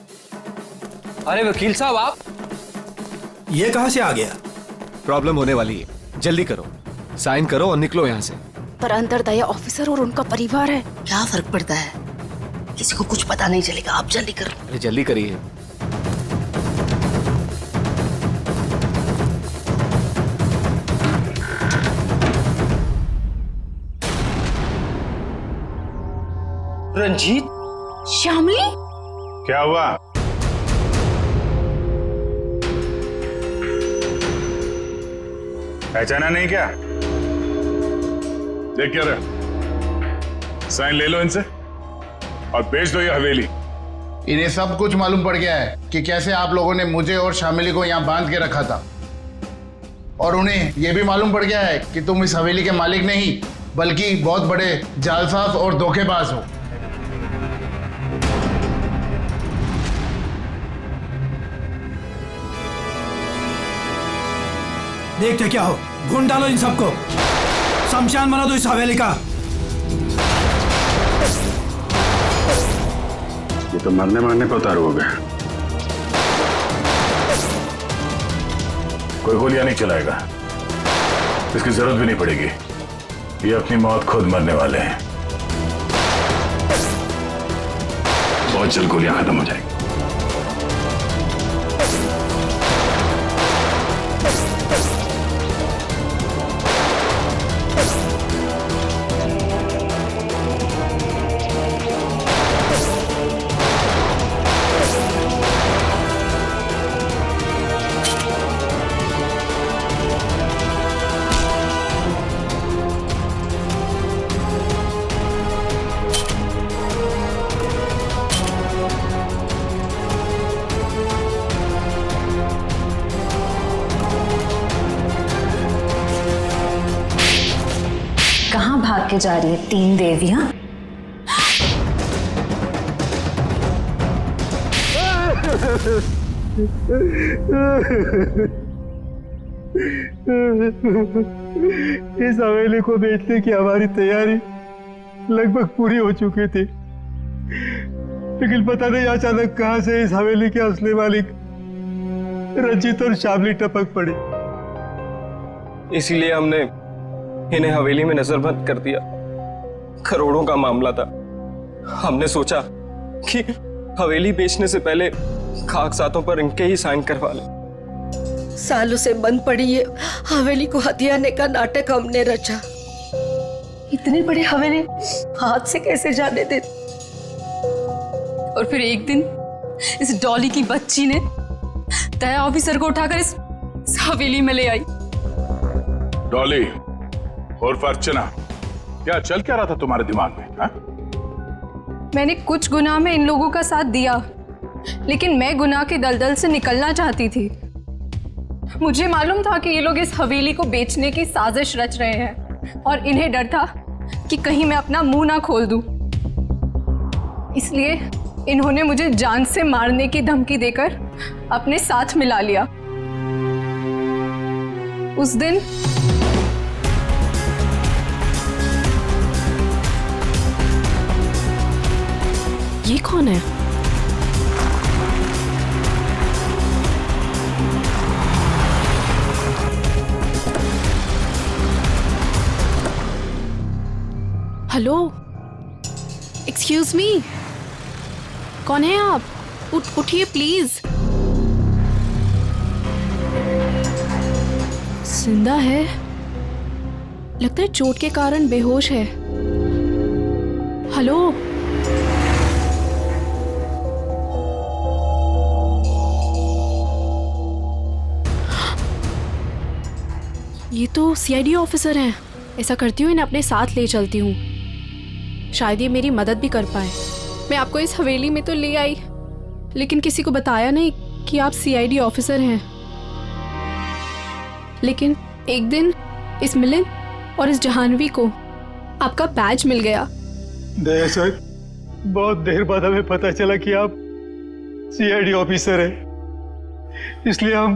अरे वकील साहब, आप ये कहां से आ गया? प्रॉब्लम होने वाली है, जल्दी करो, साइन करो और निकलो यहाँ से। पर अंदर दया ऑफिसर और उनका परिवार है। क्या फर्क पड़ता है, किसी को कुछ पता नहीं चलेगा। आप जल्दी करो। अरे जल्दी करिए। रंजीत, श्यामली, क्या हुआ? पहचाना नहीं क्या? देख क्या रहे, साइन ले लो इनसे और बेच दो ये हवेली। इन्हें सब कुछ मालूम पड़ गया है कि कैसे आप लोगों ने मुझे और शामिली को यहाँ बांध के रखा था, और उन्हें यह भी मालूम पड़ गया है कि तुम इस हवेली के मालिक नहीं बल्कि बहुत बड़े जालसाज और धोखेबाज हो। देखते क्या हो, ढूंढ डालो इन सबको, शमशान बना दो इस हवेली का। ये तो मरने मारने पे उतारू हो गया। कोई गोलियां नहीं चलाएगा, इसकी जरूरत भी नहीं पड़ेगी। ये अपनी मौत खुद मरने वाले हैं। बहुत जल्द गोलियां खत्म हो जाएगी। कहाँ भाग के जा रही है 3 देवियां? इस हवेली को बेचने की हमारी तैयारी लगभग पूरी हो चुकी थी, लेकिन पता नहीं अचानक कहां से इस हवेली के असली मालिक रंजीत और शामली टपक पड़ी। इसीलिए हमने इन्हें हवेली में नजरबंद कर दिया। करोड़ों का मामला था। हमने सोचा कि हवेली बेचने से पहले कागजातों पर इनके ही साइन करवा लें। सालों से बंद पड़ी ये हवेली को हथियाने का नाटक हमने रचा। इतनी बड़ी हवेली हाथ से कैसे जाने दे। और फिर एक दिन इस डॉली की बच्ची ने दया ऑफिसर को उठाकर इस हवेली में ले आई। डॉली और अर्चना, क्या चल क्या रहा था तुम्हारे दिमाग में? हा? मैंने कुछ गुनाह में इन लोगों का साथ दिया, लेकिन मैं गुनाह के दलदल से निकलना चाहती थी। मुझे मालूम था कि ये लोग इस हवेली को बेचने की साजिश रच रहे हैं और इन्हें डर था कि कहीं मैं अपना मुंह ना खोल दूं। इसलिए इन्होंने मुझे जान से मारने की धमकी देकर अपने साथ मिला लिया। उस दिन ये कौन है? हेलो, एक्सक्यूज मी, कौन है आप? उठिए प्लीज। जिंदा है, लगता है चोट के कारण बेहोश है। हेलो, ये तो सीआईडी ऑफिसर हैं। ऐसा करती हूँ, इन्हें अपने साथ ले चलती हूँ, शायद ये मेरी मदद भी कर पाए। मैं आपको इस हवेली में तो ले आई, लेकिन किसी को बताया नहीं कि आप सीआईडी ऑफिसर हैं। लेकिन एक दिन इस मिलिंद और इस जहानवी को आपका बैज मिल गया। दया सर, बहुत देर बाद हमें पता चला कि आप सीआईडी ऑफिसर हैं, इसलिए हम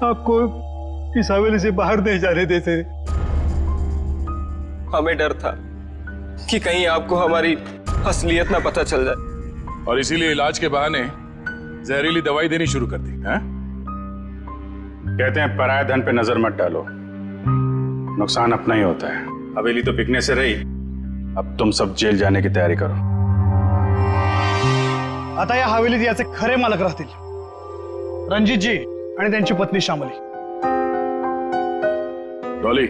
आपको इस हवेली से बाहर नहीं जाने देते। हमें डर था कि कहीं आपको हमारी असलियत ना पता चल जाए, और इसीलिए इलाज के बहाने जहरीली दवाई देनी शुरू कर दी। हैं? कहते हैं पराये धन पे नजर मत डालो, नुकसान अपना ही होता है। हवेली तो बिकने से रही, अब तुम सब जेल जाने की तयारी करो। आता या हवेलीत याचे खरे मालक राहतील रणजित जी आणि त्यांची पत्नी श्यामली। डॉली,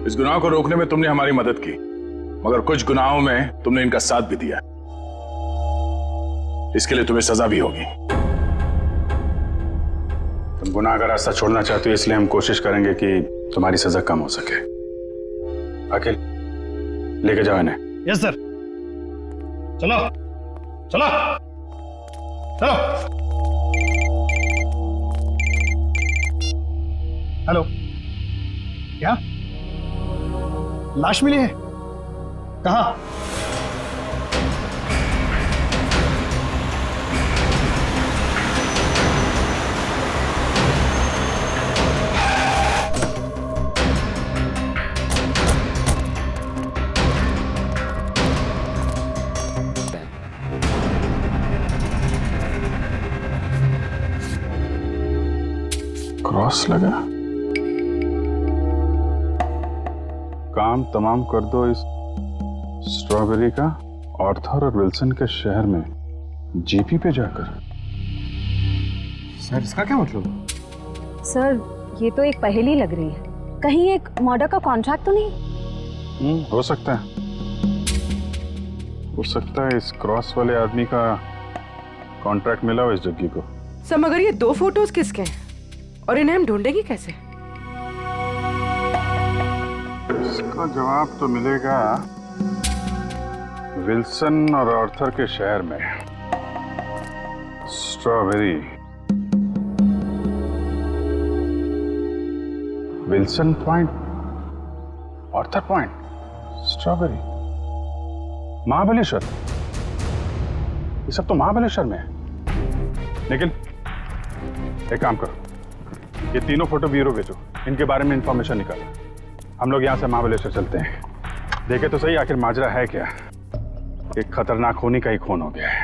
इस गुनाह को रोकने में तुमने हमारी मदद की, मगर कुछ गुनाहों में तुमने इनका साथ भी दिया। इसके लिए तुम्हें सजा भी होगी। तुम गुनाह का रास्ता छोड़ना चाहते हो, इसलिए हम कोशिश करेंगे कि तुम्हारी सजा कम हो सके। अखिल, लेके जाओ इन्हें। Yes sir. चलो चलो चलो। हेलो, क्या लाश मिली है? कहाँ? क्रॉस लगा। काम तमाम कर दो इस स्ट्रॉबेरी का आर्थर और विल्सन के शहर में जीपी पे जाकर। सर, इसका क्या मतलब? सर, ये तो एक पहेली लग रही है। कहीं एक मर्डर का कॉन्ट्रैक्ट तो नहीं? हो सकता है, हो सकता है इस क्रॉस वाले आदमी का कॉन्ट्रैक्ट मिला हो इस जग्गी को। सर, मगर ये दो फोटोज किसके हैं और इन्हें हम ढूंढेंगे कैसे? इसका जवाब तो मिलेगा विल्सन और आर्थर के शहर में। Strawberry, Wilson point, Arthur point, strawberry, Mahabaleshwar. ये सब तो महाबलेश्वर में है। लेकिन एक काम करो, ये तीनों फोटो ब्यूरो भेजो, इनके बारे में इंफॉर्मेशन निकालो। हम लोग यहाँ से महाबलेश्वर चलते हैं, देखे तो सही आखिर माजरा है क्या। एक खतरनाक खूनी का ही खून हो गया है।